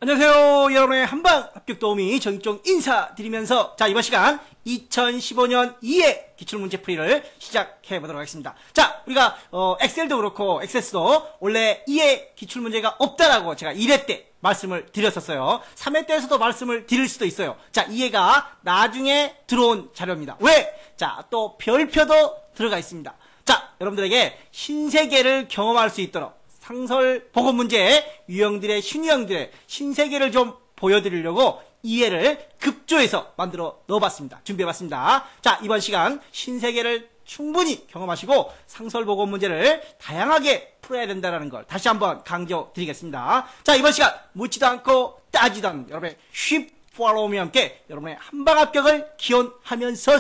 안녕하세요. 여러분의 한방 합격 도우미 정익종 인사드리면서 이번 시간 2015년 2회 기출문제풀이를 시작해 보도록 하겠습니다. 우리가 엑셀도 그렇고 엑세스도 원래 2회 기출문제가 없다라고 제가 1회 때 말씀을 드렸었어요. 3회 때에서도 말씀을 드릴 수도 있어요. 2회가 나중에 들어온 자료입니다. 왜? 또 별표도 들어가 있습니다. 여러분들에게 신세계를 경험할 수 있도록 상설 보건 문제 유형들의 신유형들의 신세계를 좀 보여드리려고 2회를 급조해서 만들어 넣어봤습니다. 준비해봤습니다. 이번 시간 신세계를 충분히 경험하시고 상설 보건 문제를 다양하게 풀어야 된다는 걸 다시 한번 강조드리겠습니다. 이번 시간 묻지도 않고 따지도 않는 여러분의 쉽 팔로우와 함께 여러분의 한방 합격을 기원하면서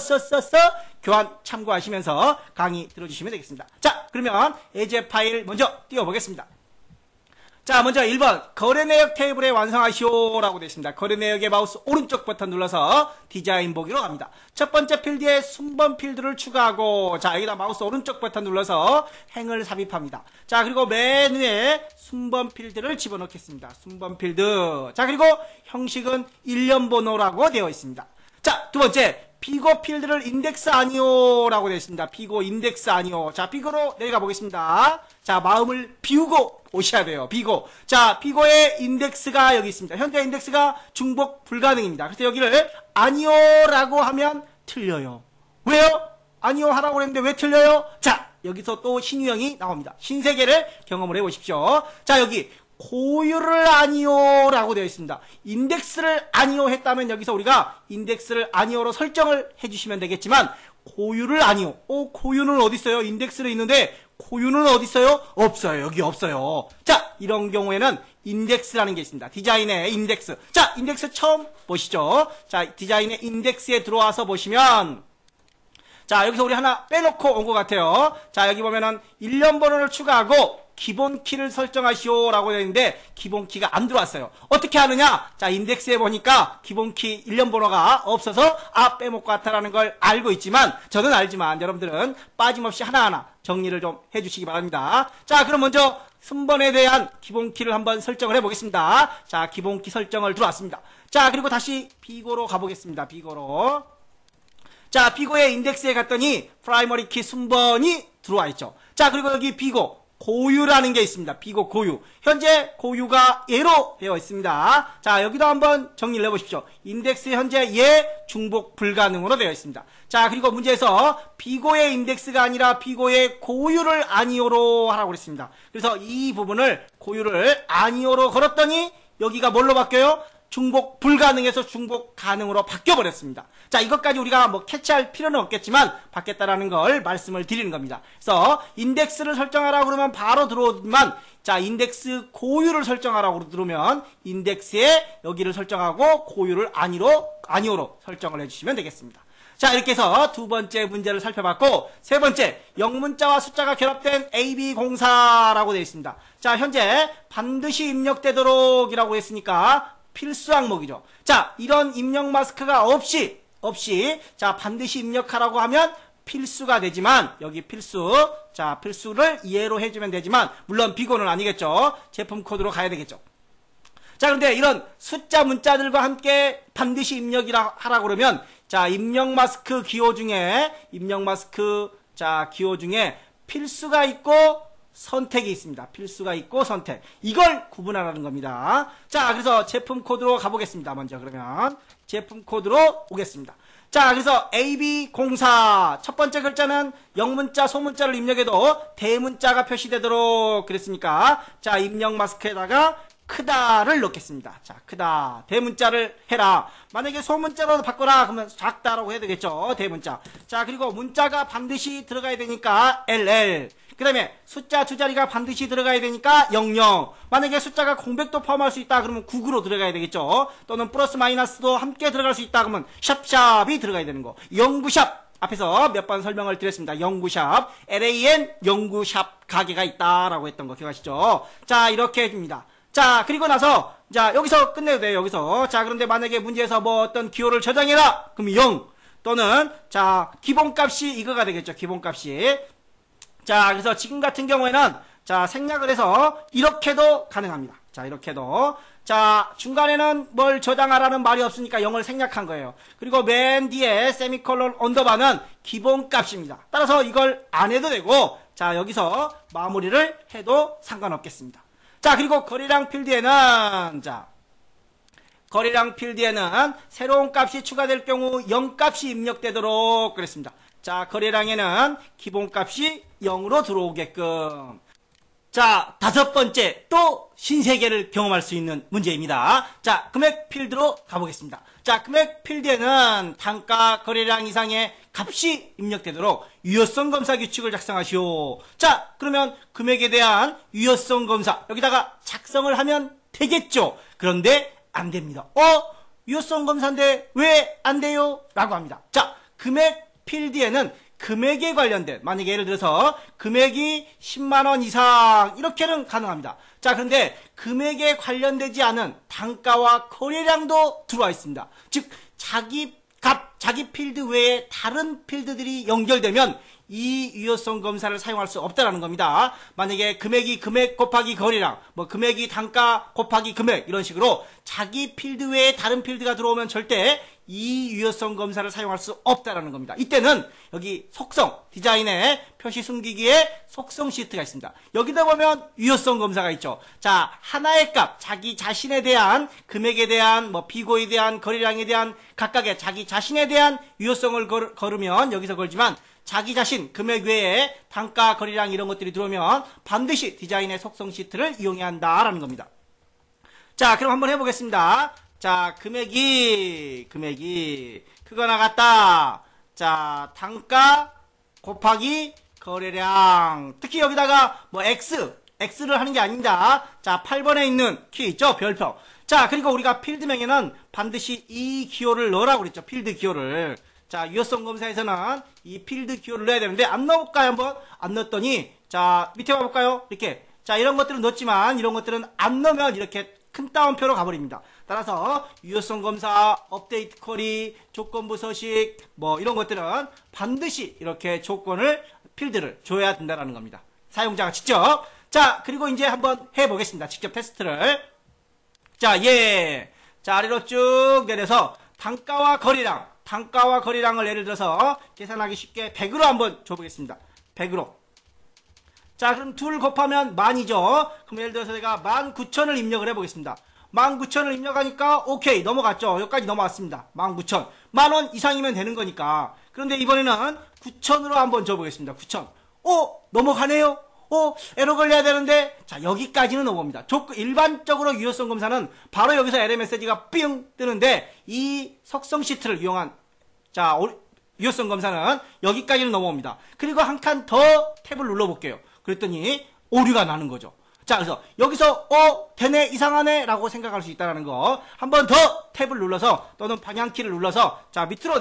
교환 참고하시면서 강의 들어주시면 되겠습니다. 그러면 예제 파일 먼저 띄워보겠습니다. 먼저 1번 거래 내역 테이블에 완성하시오라고 되어 있습니다. 거래 내역의 마우스 오른쪽 버튼 눌러서 디자인 보기로 갑니다. 첫 번째 필드에 순번 필드를 추가하고 여기다 마우스 오른쪽 버튼 눌러서 행을 삽입합니다. 그리고 맨 위에 순번 필드를 집어넣겠습니다. 순번 필드. 그리고 형식은 일련 번호라고 되어 있습니다. 두 번째 비고 필드를 인덱스 아니오 라고 되어 있습니다. 비고 인덱스 아니오. 비고로 내려가 보겠습니다. 마음을 비우고 오셔야 돼요. 비고. 비고의 인덱스가 여기 있습니다. 현재 인덱스가 중복 불가능입니다. 그래서 여기를 아니오 라고 하면 틀려요. 왜요? 아니오 하라고 했는데 왜 틀려요? 여기서 또 신유형이 나옵니다. 신세계를 경험을 해보십시오. 여기 고유를 아니오 라고 되어 있습니다. 인덱스를 아니오 했다면 여기서 우리가 인덱스를 아니오로 설정을 해주시면 되겠지만 고유를 아니오. 고유는 어디 있어요? 인덱스를 있는데 고유는 어디 있어요? 없어요. 여기 없어요. 이런 경우에는 인덱스라는 게 있습니다. 디자인의 인덱스. 인덱스 처음 보시죠. 디자인의 인덱스에 들어와서 보시면 여기서 우리 하나 빼놓고 온 것 같아요. 여기 보면은 일련 번호를 추가하고 기본 키를 설정하시오 라고 되어 있는데 기본 키가 안 들어왔어요. 어떻게 하느냐? 인덱스에 보니까 기본 키 일련 번호가 없어서 빼먹고 왔다라는 걸 알고 있지만 저는 알지만 여러분들은 빠짐없이 하나하나 정리를 좀 해주시기 바랍니다. 그럼 먼저 순번에 대한 기본 키를 한번 설정을 해보겠습니다. 기본 키 설정을 들어왔습니다. 그리고 다시 비고로 가보겠습니다. 비고로. 비고의 인덱스에 갔더니 프라이머리 키 순번이 들어와 있죠. 그리고 여기 비고 고유라는 게 있습니다. 비고 고유. 현재 고유가 예로 되어 있습니다. 여기도 한번 정리를 해보십시오. 인덱스 현재 예 중복 불가능으로 되어 있습니다. 그리고 문제에서 비고의 인덱스가 아니라 비고의 고유를 아니오로 하라고 그랬습니다. 그래서 이 부분을 고유를 아니오로 걸었더니 여기가 뭘로 바뀌어요? 중복 불가능에서 중복 가능으로 바뀌어버렸습니다. 이것까지 우리가 캐치할 필요는 없겠지만 바뀌었다라는 걸 말씀을 드리는 겁니다. 그래서 인덱스를 설정하라고 그러면 바로 들어오지만 인덱스 고유를 설정하라고 들어오면 인덱스에 여기를 설정하고 고유를 아니오로 설정을 해주시면 되겠습니다. 이렇게 해서 두 번째 문제를 살펴봤고 세 번째 영문자와 숫자가 결합된 AB04라고 되어 있습니다. 현재 반드시 입력되도록 이라고 했으니까 필수 항목이죠. 이런 입력 마스크가 없이 반드시 입력하라고 하면 필수가 되지만 여기 필수를 예로 해주면 되지만 물론 비고는 아니겠죠. 제품 코드로 가야 되겠죠. 그런데 이런 숫자 문자들과 함께 반드시 입력이라 하라고 그러면 입력 마스크 기호 중에 필수가 있고 선택이 있습니다. 필수가 있고 선택. 이걸 구분하라는 겁니다. 그래서 제품 코드로 가보겠습니다. 먼저 그러면 제품 코드로 오겠습니다. 그래서 AB04 첫 번째 글자는 영문자, 소문자를 입력해도 대문자가 표시되도록 그랬으니까 입력 마스크에다가 크다를 넣겠습니다. 크다. 대문자를 해라. 만약에 소문자로 바꿔라. 그러면 작다라고 해야 되겠죠. 대문자. 그리고 문자가 반드시 들어가야 되니까 LL. 그 다음에 숫자 두 자리가 반드시 들어가야 되니까 00. 만약에 숫자가 공백도 포함할 수 있다 그러면 99로 들어가야 되겠죠. 또는 플러스 마이너스도 함께 들어갈 수 있다 그러면 샵샵이 들어가야 되는 거. 영구샵. 앞에서 몇 번 설명을 드렸습니다. 영구샵. LAN 영구샵 가게가 있다라고 했던 거 기억하시죠? 이렇게 해줍니다. 그리고 나서 여기서 끝내도 돼요. 여기서. 그런데 만약에 문제에서 어떤 기호를 저장해라. 그럼 0. 또는 기본값이 이거가 되겠죠. 기본값이. 그래서 지금 같은 경우에는 생략을 해서 이렇게도 가능합니다. 이렇게도 자, 중간에는 뭘 저장하라는 말이 없으니까 0을 생략한 거예요. 그리고 맨 뒤에 세미콜론 언더바는 기본값입니다. 따라서 이걸 안 해도 되고, 자, 여기서 마무리를 해도 상관없겠습니다. 자, 그리고 거래량 필드에는, 자, 거래량 필드에는 새로운 값이 추가될 경우 0값이 입력되도록 그랬습니다. 자, 거래량에는 기본값이 0으로 들어오게끔. 자, 다섯 번째, 또 신세계를 경험할 수 있는 문제입니다. 자, 금액 필드로 가보겠습니다. 자, 금액 필드에는 단가 거래량 이상의 값이 입력되도록 유효성 검사 규칙을 작성하시오. 자, 그러면 금액에 대한 유효성 검사, 여기다가 작성을 하면 되겠죠. 그런데 안 됩니다. 유효성 검사인데 왜 안 돼요? 라고 합니다. 자, 금액 필드에는 금액에 관련된, 만약에 예를 들어서 금액이 10만원 이상 이렇게는 가능합니다. 자, 그런데 금액에 관련되지 않은 단가와 거래량도 들어와 있습니다. 즉 자기 값, 자기 필드 외에 다른 필드들이 연결되면 이 유효성 검사를 사용할 수 없다라는 겁니다. 만약에 금액이 금액 곱하기 거래량, 뭐 금액이 단가 곱하기 금액 이런 식으로 자기 필드 외에 다른 필드가 들어오면 절대 이 유효성 검사를 사용할 수 없다라는 겁니다. 이때는 여기 속성, 디자인에 표시 숨기기에 속성 시트가 있습니다. 여기다 보면 유효성 검사가 있죠. 자, 하나의 값, 자기 자신에 대한 금액에 대한 뭐 비고에 대한 거래량에 대한 각각의 자기 자신에 대한 유효성을 걸으면 여기서 걸지만 자기 자신, 금액 외에 단가, 거래량 이런 것들이 들어오면 반드시 디자인의 속성 시트를 이용해야 한다라는 겁니다. 자, 그럼 한번 해보겠습니다. 자, 금액이 그거 나갔다. 자, 단가 곱하기 거래량. 특히 여기다가 뭐 X를 하는 게 아닙니다. 자, 8번에 있는 키 있죠? 별표. 자, 그리고 우리가 필드명에는 반드시 이 기호를 넣으라고 그랬죠. 필드 기호를. 자, 유효성 검사에서는 이 필드 기호를 넣어야 되는데 안 넣어볼까요? 한번? 안 넣었더니 자, 밑에 가볼까요? 이렇게. 자, 이런 것들은 넣었지만 이런 것들은 안 넣으면 이렇게 큰 따옴표로 가버립니다. 따라서 유효성 검사, 업데이트 쿼리, 조건부 서식 뭐 이런 것들은 반드시 이렇게 조건을, 필드를 줘야 된다는 겁니다. 사용자가 직접. 자, 그리고 이제 한번 해보겠습니다. 직접 테스트를. 자, 자, 아래로 쭉 내려서 단가와 거래량을 예를 들어서 계산하기 쉽게 100으로 한번 줘보겠습니다. 100으로. 자, 그럼 둘 곱하면 만이죠. 그럼 예를 들어서 제가 19,000을 입력을 해보겠습니다. 19,000을 입력하니까 오케이 넘어갔죠. 여기까지 넘어왔습니다. 19,000. 만원 이상이면 되는 거니까. 그런데 이번에는 9,000으로 한번 줘보겠습니다. 9,000. 넘어가네요. 에러 걸려야 되는데, 자, 여기까지는 넘어옵니다. 일반적으로 유효성 검사는 바로 여기서 에러 메시지가 삥 뜨는데, 이 속성 시트를 이용한, 자, 유효성 검사는 여기까지는 넘어옵니다. 그리고 한 칸 더 탭을 눌러볼게요. 그랬더니 오류가 나는 거죠. 자, 그래서 여기서 되네, 이상하네 라고 생각할 수 있다는 거. 한 번 더 탭을 눌러서 또는 방향키를 눌러서 자, 밑으로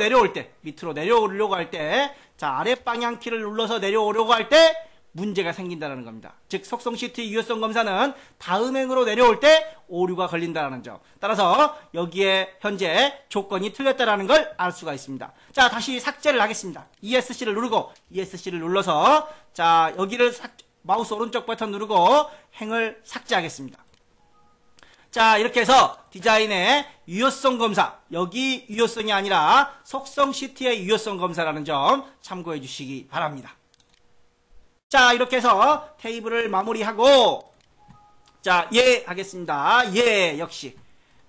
내려오려고 할 때, 자, 아래 방향키를 눌러서 내려오려고 할 때 문제가 생긴다는 겁니다. 즉 속성 시트의 유효성 검사는 다음 행으로 내려올 때 오류가 걸린다는 점. 따라서 여기에 현재 조건이 틀렸다는 걸 알 수가 있습니다. 자, 다시 삭제를 하겠습니다. ESC를 눌러서 자, 여기를 마우스 오른쪽 버튼 누르고 행을 삭제하겠습니다. 자, 이렇게 해서 디자인의 유효성 검사, 여기 유효성이 아니라 속성 시트의 유효성 검사라는 점 참고해 주시기 바랍니다. 자, 이렇게 해서 테이블을 마무리하고, 자, 하겠습니다. 역시.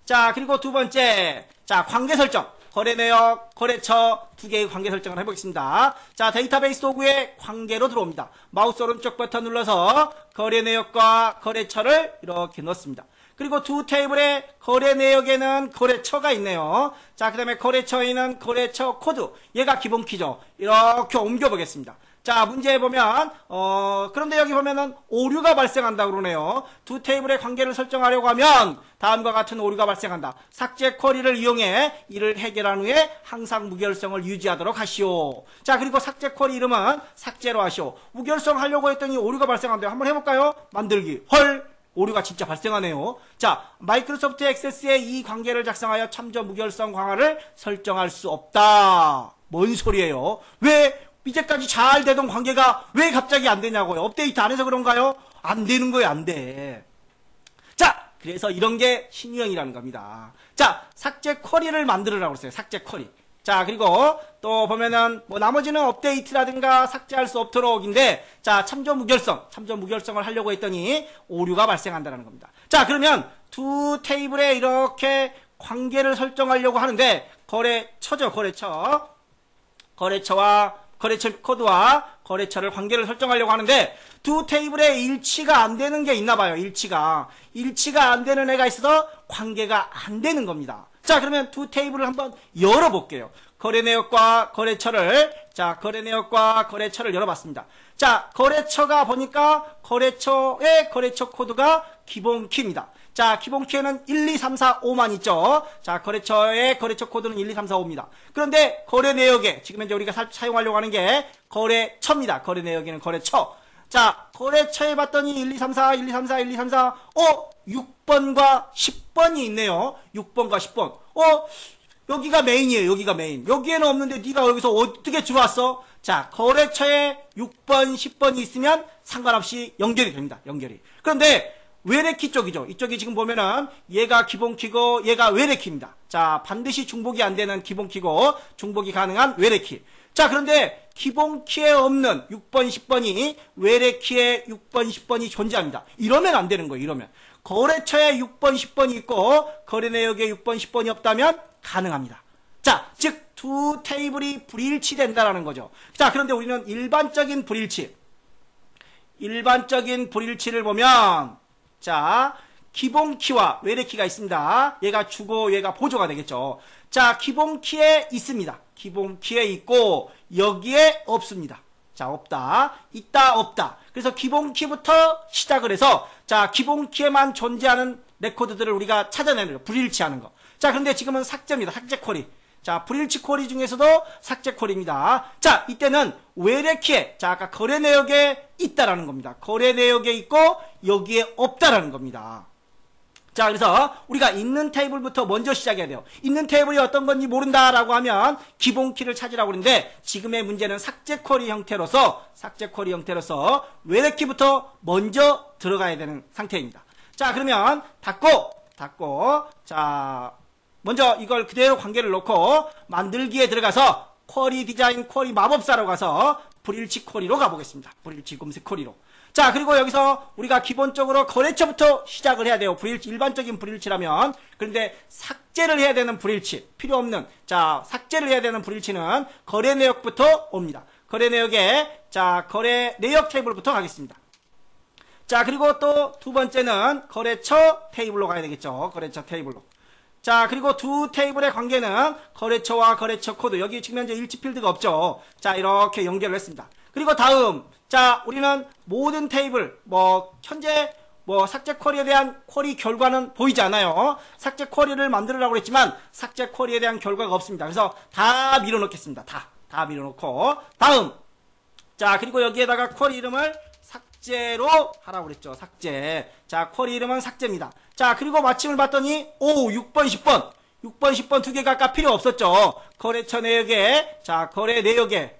자, 그리고 두 번째, 자, 관계 설정. 거래 내역, 거래처 두 개의 관계 설정을 해보겠습니다. 자, 데이터베이스 도구에 관계로 들어옵니다. 마우스 오른쪽 버튼 눌러서 거래 내역과 거래처를 이렇게 넣습니다. 그리고 두 테이블의 거래 내역에는 거래처가 있네요. 자, 그 다음에 거래처에는 거래처 코드. 얘가 기본 키죠. 이렇게 옮겨보겠습니다. 자, 문제에 보면 그런데 여기 보면은 오류가 발생한다 그러네요. 두 테이블의 관계를 설정하려고 하면 다음과 같은 오류가 발생한다. 삭제 쿼리를 이용해 이를 해결한 후에 항상 무결성을 유지하도록 하시오. 자, 그리고 삭제 쿼리 이름은 삭제로 하시오. 무결성 하려고 했더니 오류가 발생한대요. 한번 해볼까요? 만들기. 헐! 오류가 진짜 발생하네요. 자, 마이크로소프트 액세스에 이 관계를 작성하여 참조 무결성 강화를 설정할 수 없다. 뭔 소리예요? 왜 이제까지 잘 되던 관계가 왜 갑자기 안 되냐고요? 업데이트 안 해서 그런가요? 안 되는 거예요, 안 돼. 자, 그래서 이런 게 신유형이라는 겁니다. 자, 삭제 쿼리를 만들으라고 했어요. 삭제 쿼리. 자, 그리고 또 보면은 뭐 나머지는 업데이트라든가 삭제할 수 없도록인데, 자, 참조 무결성을 하려고 했더니 오류가 발생한다는 겁니다. 자, 그러면 두 테이블에 이렇게 관계를 설정하려고 하는데, 거래처죠, 거래처. 거래처 코드와 거래처를 관계를 설정하려고 하는데, 두 테이블에 일치가 안 되는 게 있나 봐요. 일치가 안 되는 애가 있어서 관계가 안 되는 겁니다. 자, 그러면 두 테이블을 한번 열어볼게요. 거래 내역과 거래처를, 자, 거래 내역과 거래처를 열어봤습니다. 자, 거래처가 보니까 거래처의 거래처 코드가 기본 키입니다. 자, 기본 키에는 1, 2, 3, 4, 5만 있죠. 자, 거래처의 거래처 코드는 1, 2, 3, 4, 5입니다. 그런데 거래 내역에, 지금 현재 우리가 사용하려고 하는 게 거래처입니다. 거래 내역에는 거래처. 자, 거래처에 봤더니 1, 2, 3, 4, 1, 2, 3, 4, 1, 2, 3, 4, 6번과 10번이 있네요. 6번과 10번. 여기가 메인이에요. 여기가 메인. 여기에는 없는데 네가 여기서 어떻게 들어왔어? 자, 거래처에 6번, 10번이 있으면 상관없이 연결이 됩니다. 연결이. 그런데 외래키 쪽이죠. 이쪽이 지금 보면은 얘가 기본키고 얘가 외래키입니다. 자, 반드시 중복이 안 되는 기본키고 중복이 가능한 외래키. 자, 그런데 기본키에 없는 6번, 10번이 외래키에 6번, 10번이 존재합니다. 이러면 안 되는 거예요. 이러면. 거래처에 6번, 10번이 있고 거래 내역에 6번, 10번이 없다면 가능합니다. 자, 즉 두 테이블이 불일치된다라는 거죠. 자, 그런데 우리는 일반적인 불일치를 보면, 자, 기본키와 외래키가 있습니다. 얘가 주고 얘가 보조가 되겠죠. 자, 기본키에 있습니다. 기본키에 있고 여기에 없습니다. 자, 없다. 있다, 없다. 그래서 기본키부터 시작을 해서, 자, 기본키에만 존재하는 레코드들을 우리가 찾아내는 거예요. 불일치하는 거. 자, 그런데 지금은 삭제입니다. 삭제 쿼리. 자, 불일치 쿼리 중에서도 삭제 쿼리입니다. 자, 이때는 외래키에, 자, 아까 거래 내역에 있다라는 겁니다. 거래 내역에 있고 여기에 없다라는 겁니다. 자, 그래서 우리가 있는 테이블부터 먼저 시작해야 돼요. 있는 테이블이 어떤 건지 모른다라고 하면 기본 키를 찾으라고 그러는데, 지금의 문제는 삭제 쿼리 형태로서 외래키부터 먼저 들어가야 되는 상태입니다. 자, 그러면 닫고, 자, 먼저 이걸 그대로 관계를 놓고 만들기에 들어가서 쿼리 디자인, 쿼리 마법사로 가서 불일치 쿼리로 가보겠습니다. 불일치 검색 쿼리로. 자, 그리고 여기서 우리가 기본적으로 거래처부터 시작을 해야 돼요. 불일치, 일반적인 불일치라면. 그런데 삭제를 해야 되는 불일치, 필요 없는, 자, 삭제를 해야 되는 불일치는 거래 내역부터 옵니다. 거래 내역에, 자, 거래 내역 테이블부터 가겠습니다. 자, 그리고 또 두 번째는 거래처 테이블로 가야 되겠죠. 거래처 테이블로. 자, 그리고 두 테이블의 관계는 거래처와 거래처 코드, 여기 지금 현재 일치 필드가 없죠. 자, 이렇게 연결을 했습니다. 그리고 다음, 자, 우리는 모든 테이블, 현재 삭제 쿼리에 대한 쿼리 결과는 보이지 않아요. 삭제 쿼리를 만들으라고 했지만 삭제 쿼리에 대한 결과가 없습니다. 그래서 다 밀어넣겠습니다. 다 밀어넣고, 다음, 자, 그리고 여기에다가 쿼리 이름을 삭제로 하라고 그랬죠. 삭제. 자, 쿼리 이름은 삭제입니다. 자, 그리고 마침을 봤더니 6번, 10번 두 개가 아까 필요 없었죠. 거래처 내역에, 자, 거래 내역에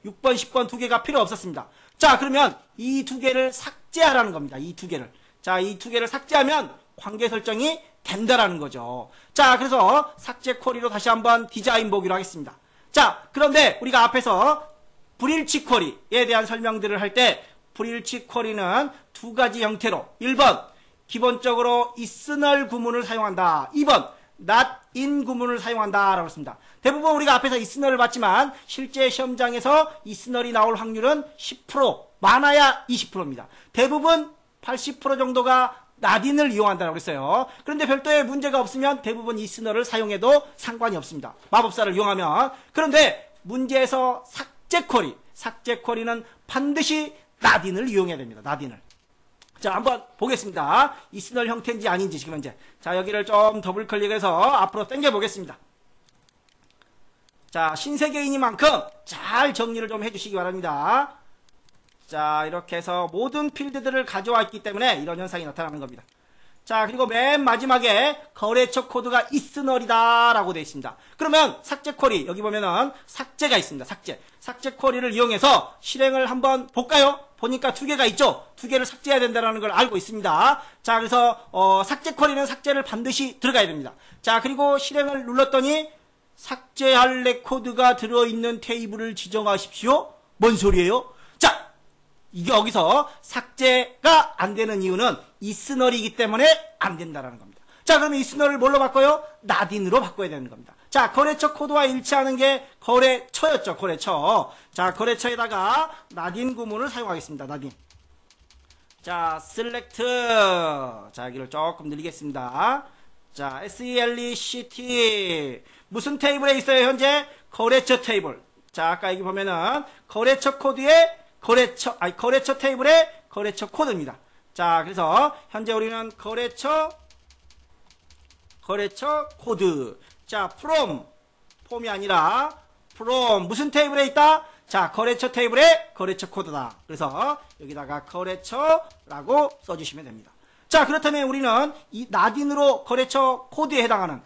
6번, 10번 두 개가 필요 없었습니다. 자, 그러면 이 두 개를 삭제하라는 겁니다. 이 두 개를. 자, 이 두 개를 삭제하면 관계 설정이 된다라는 거죠. 자, 그래서 삭제 쿼리로 다시 한번 디자인 보기로 하겠습니다. 자, 그런데 우리가 앞에서 불일치 쿼리에 대한 설명들을 할 때 불일치 쿼리는 두 가지 형태로, 1번 기본적으로 isNull 구문을 사용한다. 2번 not in 구문을 사용한다 라고 했습니다. 대부분 우리가 앞에서 isNull을 봤지만 실제 시험장에서 isNull이 나올 확률은 10%, 많아야 20%입니다. 대부분 80% 정도가 not in을 이용한다고 했어요. 그런데 별도의 문제가 없으면 대부분 isNull을 사용해도 상관이 없습니다. 마법사를 이용하면. 그런데 문제에서 삭제 쿼리는 반드시 not in을 이용해야 됩니다. not in을. 자, 한번 보겠습니다. isNull 형태인지 아닌지 지금 현재. 자, 여기를 좀 더블 클릭해서 앞으로 당겨 보겠습니다. 자, 신세계이니만큼 잘 정리를 좀 해주시기 바랍니다. 자, 이렇게 해서 모든 필드들을 가져왔기 때문에 이런 현상이 나타나는 겁니다. 자, 그리고 맨 마지막에 거래처 코드가 isNull이다 라고 되어 있습니다. 그러면 삭제 쿼리, 여기 보면은 삭제가 있습니다. 삭제 쿼리를 이용해서 실행을 한번 볼까요? 보니까 두 개가 있죠. 두 개를 삭제해야 된다는 걸 알고 있습니다. 자, 그래서 삭제 쿼리는 삭제를 반드시 들어가야 됩니다. 자, 그리고 실행을 눌렀더니 삭제할 레코드가 들어있는 테이블을 지정하십시오. 뭔 소리예요? 자, 이게 여기서 삭제가 안 되는 이유는 이스널이기 때문에 안 된다는 겁니다. 자, 그러면 이스널을 뭘로 바꿔요? 나딘으로 바꿔야 되는 겁니다. 자, 거래처 코드와 일치하는 게 거래처였죠. 거래처. 자, 거래처에다가 나딘 구문을 사용하겠습니다. 나딘. 자, select. 자, 여기를 조금 늘리겠습니다. 자, select. 무슨 테이블에 있어요, 현재? 거래처 테이블. 자, 아까 여기 보면은 거래처 코드에 거래처 테이블에 거래처 코드입니다. 자, 그래서 현재 우리는 거래처 코드. 자, 폼이 아니라 무슨 테이블에 있다? 자, 거래처 테이블에 거래처 코드다. 그래서 여기다가 거래처라고 써주시면 됩니다. 자, 그렇다면 우리는 이 나딘으로 거래처 코드에 해당하는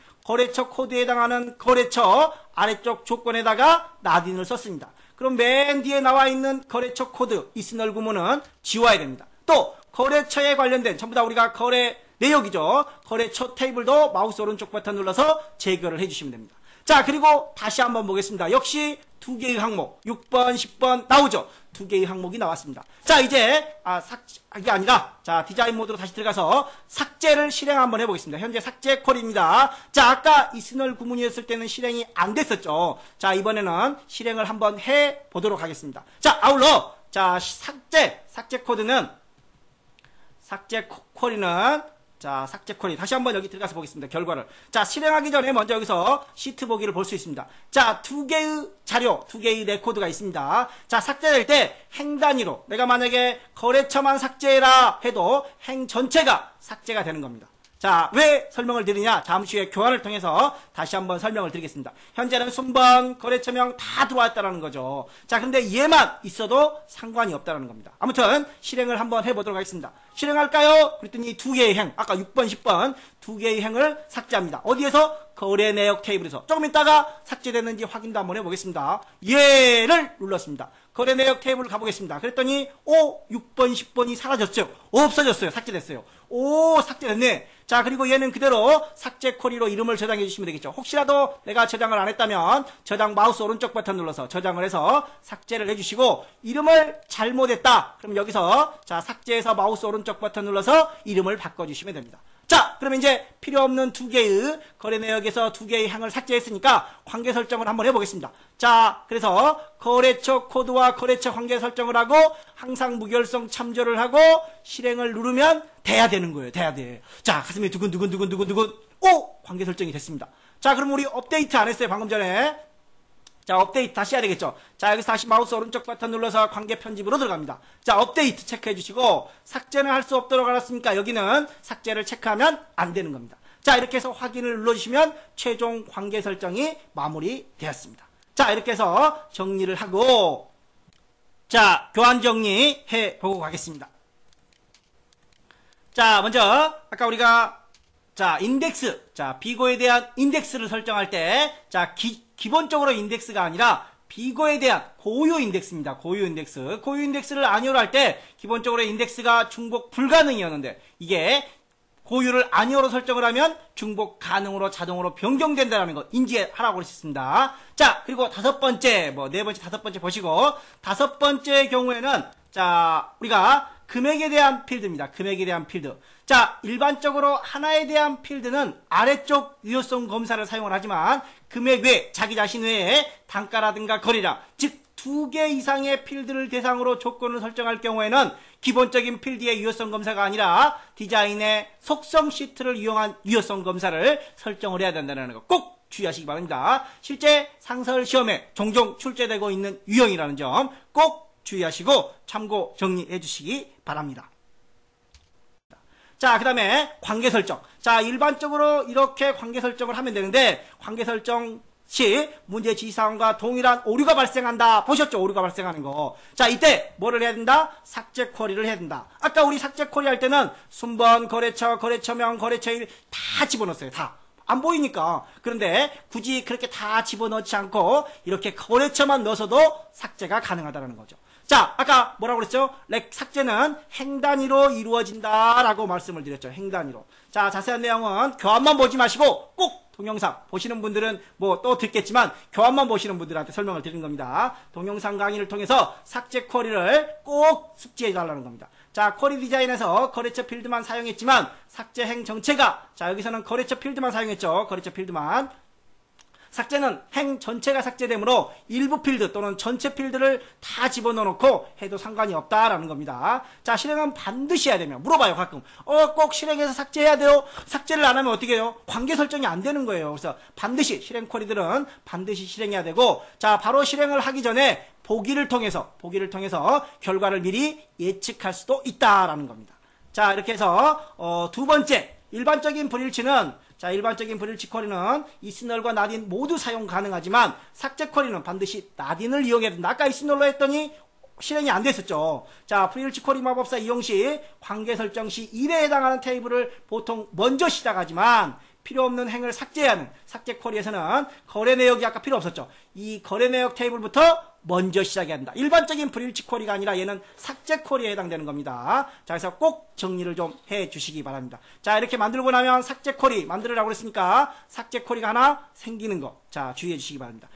거래처 아래쪽 조건에다가 나딘을 썼습니다. 그럼 맨 뒤에 나와 있는 거래처 코드 이스널 구문은 지워야 됩니다. 또 거래처에 관련된 전부 다 우리가 거래 내역이죠. 거래처 테이블도 마우스 오른쪽 버튼 눌러서 제거를 해주시면 됩니다. 자, 그리고 다시 한번 보겠습니다. 역시 두 개의 항목 6번, 10번 나오죠. 두 개의 항목이 나왔습니다. 자, 이제 삭제가 아니라 자, 디자인 모드로 다시 들어가서 삭제를 실행 한번 해보겠습니다. 현재 삭제 콜입니다. 자, 아까 이스널 구문이었을 때는 실행이 안 됐었죠. 자, 이번에는 실행을 한번 해보도록 하겠습니다. 자, 아울러 자, 삭제 콜이는 자, 삭제 콜이 다시 한번 여기 들어가서 보겠습니다. 결과를. 자, 실행하기 전에 먼저 여기서 시트 보기를 볼 수 있습니다. 자, 두 개의 자료, 두 개의 레코드가 있습니다. 자, 삭제될 때 행 단위로 내가 만약에 거래처만 삭제해라 해도 행 전체가 삭제가 되는 겁니다. 자, 왜 설명을 드리냐? 잠시 후에 교환을 통해서 다시 한번 설명을 드리겠습니다. 현재는 순번, 거래처명 다 들어왔다는 거죠. 자, 근데 얘만 있어도 상관이 없다는 겁니다. 아무튼 실행을 한번 해보도록 하겠습니다. 실행할까요? 그랬더니 두 개의 행, 아까 6번, 10번 두 개의 행을 삭제합니다. 어디에서? 거래 내역 테이블에서. 조금 있다가 삭제됐는지 확인도 한번 해보겠습니다. 얘를 눌렀습니다. 거래 내역 테이블 가보겠습니다. 그랬더니 6번, 10번이 사라졌어요. 없어졌어요. 삭제됐어요. 삭제됐네. 자, 그리고 얘는 그대로 삭제 쿼리로 이름을 저장해 주시면 되겠죠. 혹시라도 내가 저장을 안 했다면 저장 마우스 오른쪽 버튼 눌러서 저장을 해서 삭제를 해주시고, 이름을 잘못했다. 그럼 여기서 자, 삭제해서 마우스 오른쪽 버튼 눌러서 이름을 바꿔주시면 됩니다. 자, 그러면 이제 필요 없는 두 개의 거래 내역에서 두 개의 항을 삭제했으니까 관계 설정을 한번 해보겠습니다. 자, 그래서 거래처 코드와 거래처 관계 설정을 하고 항상 무결성 참조를 하고 실행을 누르면 돼야 되는 거예요. 돼야 돼. 자, 가슴이 두근두근. 관계 설정이 됐습니다. 자, 그럼 우리 업데이트 안 했어요, 방금 전에. 자, 업데이트 다시 해야 되겠죠. 자, 여기서 다시 마우스 오른쪽 버튼 눌러서 관계 편집으로 들어갑니다. 자, 업데이트 체크해 주시고, 삭제는 할 수 없도록 알았으니까 여기는 삭제를 체크하면 안 되는 겁니다. 자, 이렇게 해서 확인을 눌러주시면 최종 관계 설정이 마무리되었습니다. 자, 이렇게 해서 정리를 하고, 자, 교환 정리해 보고 가겠습니다. 자, 먼저 아까 우리가 자, 인덱스. 자, 비고에 대한 인덱스를 설정할 때, 자, 기본적으로 인덱스가 아니라 비고에 대한 고유 인덱스입니다. 고유 인덱스. 고유 인덱스를 아니오로 할 때 기본적으로 인덱스가 중복 불가능이었는데, 이게 고유를 아니오로 설정을 하면 중복 가능으로 자동으로 변경된다는 거 인지하라고 했습니다. 자, 그리고 다섯 번째, 네 번째, 다섯 번째 보시고, 다섯 번째 경우에는 자, 우리가 금액에 대한 필드입니다. 금액에 대한 필드. 자, 일반적으로 하나에 대한 필드는 아래쪽 유효성 검사를 사용을 하지만 금액 외, 자기 자신 외에 단가라든가 거래량, 즉 두 개 이상의 필드를 대상으로 조건을 설정할 경우에는 기본적인 필드의 유효성 검사가 아니라 디자인의 속성 시트를 이용한 유효성 검사를 설정을 해야 된다는 거 꼭 주의하시기 바랍니다. 실제 상설 시험에 종종 출제되고 있는 유형이라는 점 꼭 주의하시고 참고 정리해 주시기 바랍니다. 자, 그 다음에 관계 설정. 자, 일반적으로 이렇게 관계 설정을 하면 되는데, 관계 설정 시 문제 지시사항과 동일한 오류가 발생한다. 보셨죠? 오류가 발생하는 거. 자, 이때 뭐를 해야 된다? 삭제 쿼리를 해야 된다. 아까 우리 삭제 쿼리 할 때는 순번, 거래처, 거래처명, 거래처일 다 집어넣었어요. 다. 안 보이니까. 그런데 굳이 그렇게 다 집어넣지 않고 이렇게 거래처만 넣어서도 삭제가 가능하다는 거죠. 자, 아까 뭐라고 그랬죠? 삭제는 행 단위로 이루어진다라고 말씀을 드렸죠. 행 단위로. 자, 자세한 내용은 교환만 보지 마시고 꼭 동영상 보시는 분들은 뭐 또 듣겠지만 교환만 보시는 분들한테 설명을 드리는 겁니다. 동영상 강의를 통해서 삭제 쿼리를 꼭 숙지해 달라는 겁니다. 자, 쿼리 디자인에서 거래처 필드만 사용했지만 삭제 행 전체가, 자, 여기서는 거래처 필드만 사용했죠. 거래처 필드만. 삭제는 행 전체가 삭제되므로 일부 필드 또는 전체 필드를 다 집어넣어 놓고 해도 상관이 없다라는 겁니다. 자, 실행은 반드시 해야 되면 물어봐요, 가끔. 꼭 실행해서 삭제해야 돼요? 삭제를 안 하면 어떻게 해요? 관계 설정이 안 되는 거예요. 그래서 반드시 실행 쿼리들은 반드시 실행해야 되고, 자, 바로 실행을 하기 전에 보기를 통해서 결과를 미리 예측할 수도 있다라는 겁니다. 자, 이렇게 해서 두 번째, 일반적인 불일치는, 자, 일반적인 불일치 쿼리는 이스널과 나딘 모두 사용 가능하지만 삭제 쿼리는 반드시 나딘을 이용해야 된다. 아까 이스널로 했더니 실행이 안 됐었죠. 자, 불일치 쿼리 마법사 이용 시 관계 설정 시 1에 해당하는 테이블을 보통 먼저 시작하지만 필요 없는 행을 삭제해야 하는 삭제 쿼리에서는 거래 내역이 아까 필요 없었죠. 이 거래 내역 테이블부터 먼저 시작해야 한다. 일반적인 불일치 쿼리가 아니라 얘는 삭제 쿼리에 해당되는 겁니다. 자, 그래서 꼭 정리를 좀 해 주시기 바랍니다. 자, 이렇게 만들고 나면 삭제 쿼리 만들으라고 그랬으니까 삭제 쿼리가 하나 생기는 거. 자, 주의해 주시기 바랍니다.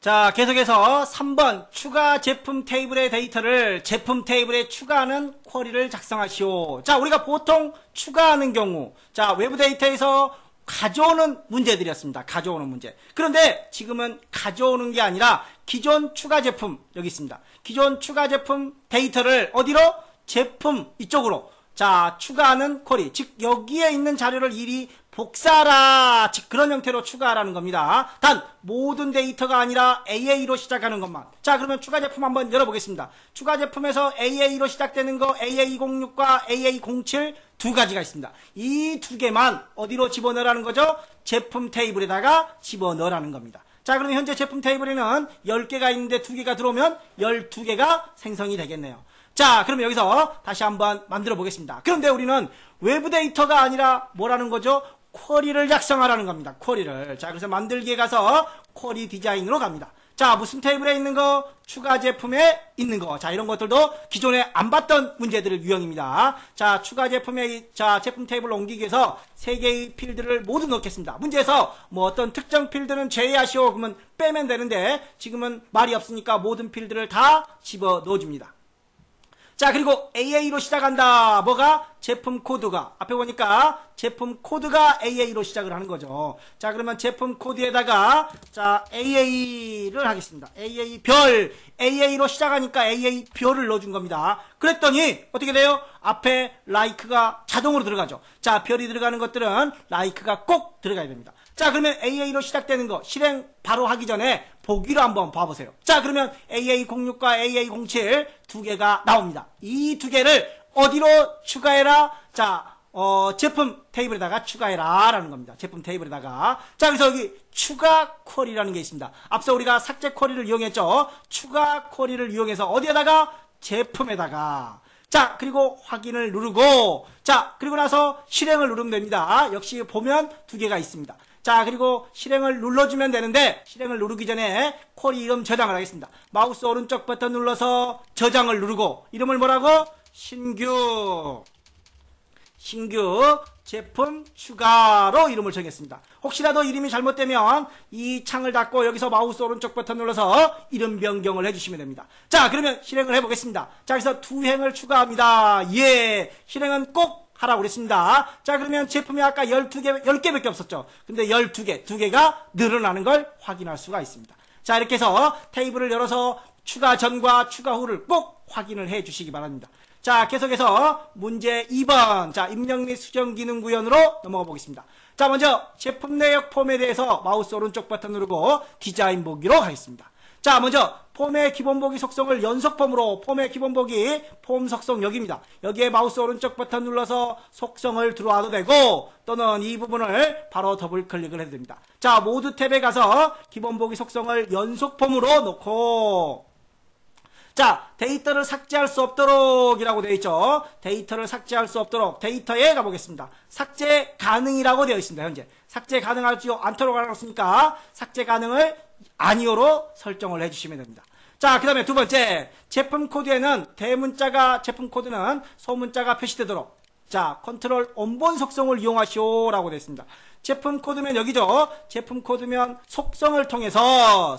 자, 계속해서 3번 추가 제품 테이블의 데이터를 제품 테이블에 추가하는 쿼리를 작성하시오. 자, 우리가 보통 추가하는 경우, 자, 외부 데이터에서 가져오는 문제들이었습니다. 가져오는 문제. 그런데 지금은 가져오는 게 아니라 기존 추가 제품, 여기 있습니다. 기존 추가 제품 데이터를 어디로? 제품 이쪽으로. 자, 추가하는 쿼리. 즉, 여기에 있는 자료를 이리 복사하라. 즉, 그런 형태로 추가하라는 겁니다. 단, 모든 데이터가 아니라 AA로 시작하는 것만. 자, 그러면 추가 제품 한번 열어보겠습니다. 추가 제품에서 AA로 시작되는 거 AA06과 AA07 두 가지가 있습니다. 이 두 개만 어디로 집어넣으라는 거죠? 제품 테이블에다가 집어넣으라는 겁니다. 자, 그러면 현재 제품 테이블에는 10개가 있는데 2개가 들어오면 12개가 생성이 되겠네요. 자, 그럼 여기서 다시 한번 만들어 보겠습니다. 그런데 우리는 외부 데이터가 아니라 뭐라는 거죠? 쿼리를 작성하라는 겁니다. 쿼리를. 자, 그래서 만들기에 가서 쿼리 디자인으로 갑니다. 자, 무슨 테이블에 있는 거? 추가 제품에 있는 거. 자, 이런 것들도 기존에 안 봤던 문제들을 유형입니다. 자, 추가 제품에, 자, 제품 테이블로 옮기기 위해서 3개의 필드를 모두 넣겠습니다. 문제에서 뭐 어떤 특정 필드는 제외하시오. 그러면 빼면 되는데 지금은 말이 없으니까 모든 필드를 다 집어 넣어줍니다. 자, 그리고 AA로 시작한다. 뭐가? 제품 코드가. 앞에 보니까 제품 코드가 AA로 시작을 하는 거죠. 자, 그러면 제품 코드에다가 자, AA를 하겠습니다. AA 별. AA로 시작하니까 AA 별을 넣어준 겁니다. 그랬더니 어떻게 돼요? 앞에 like가 자동으로 들어가죠. 자, 별이 들어가는 것들은 like가 꼭 들어가야 됩니다. 자, 그러면 AA로 시작되는 거 실행 바로 하기 전에 보기로 한번 봐보세요. 자, 그러면 AA06과 AA07 두 개가 나옵니다. 이 두 개를 어디로 추가해라? 자, 제품 테이블에다가 추가해라 라는 겁니다. 제품 테이블에다가. 자, 그래서 여기 추가 쿼리라는 게 있습니다. 앞서 우리가 삭제 쿼리를 이용했죠. 추가 쿼리를 이용해서 어디에다가? 제품에다가. 자, 그리고 확인을 누르고, 자, 그리고 나서 실행을 누르면 됩니다. 역시 보면 두 개가 있습니다. 자, 그리고 실행을 눌러주면 되는데 실행을 누르기 전에 쿼리 이름 저장을 하겠습니다. 마우스 오른쪽 버튼 눌러서 저장을 누르고 이름을 뭐라고? 신규 제품 추가로 이름을 정했습니다. 혹시라도 이름이 잘못되면 이 창을 닫고 여기서 마우스 오른쪽 버튼 눌러서 이름 변경을 해주시면 됩니다. 자, 그러면 실행을 해보겠습니다. 자, 그래서 두 행을 추가합니다. 예, 실행은 꼭 하라고 그랬습니다. 자, 그러면 제품이 아까 10개밖에 없었죠. 근데 12개, 2개가 늘어나는 걸 확인할 수가 있습니다. 자, 이렇게 해서 테이블을 열어서 추가 전과 추가 후를 꼭 확인을 해 주시기 바랍니다. 자, 계속해서 문제 2번. 자, 입력 및 수정 기능 구현으로 넘어가 보겠습니다. 자, 먼저 제품 내역 폼에 대해서 마우스 오른쪽 버튼 누르고 디자인 보기로 하겠습니다. 자, 먼저 폼의 기본 보기 속성을 연속 폼으로 폼의 기본 보기 폼 속성 여기입니다. 여기에 마우스 오른쪽 버튼 눌러서 속성을 들어와도 되고 또는 이 부분을 바로 더블 클릭을 해도 됩니다. 자, 모드 탭에 가서 기본 보기 속성을 연속 폼으로 놓고 자, 데이터를 삭제할 수 없도록 이라고 되어 있죠. 데이터를 삭제할 수 없도록 데이터에 가보겠습니다. 삭제 가능이라고 되어 있습니다. 현재 삭제 가능하지 않도록 알았으니까 삭제 가능을 아니오로 설정을 해주시면 됩니다. 자, 그 다음에 두 번째, 제품 코드에는 대문자가, 제품 코드는 소문자가 표시되도록, 자, 컨트롤 원본 속성을 이용하시오 라고 되어 있습니다. 제품 코드면 여기죠. 제품 코드면 속성을 통해서,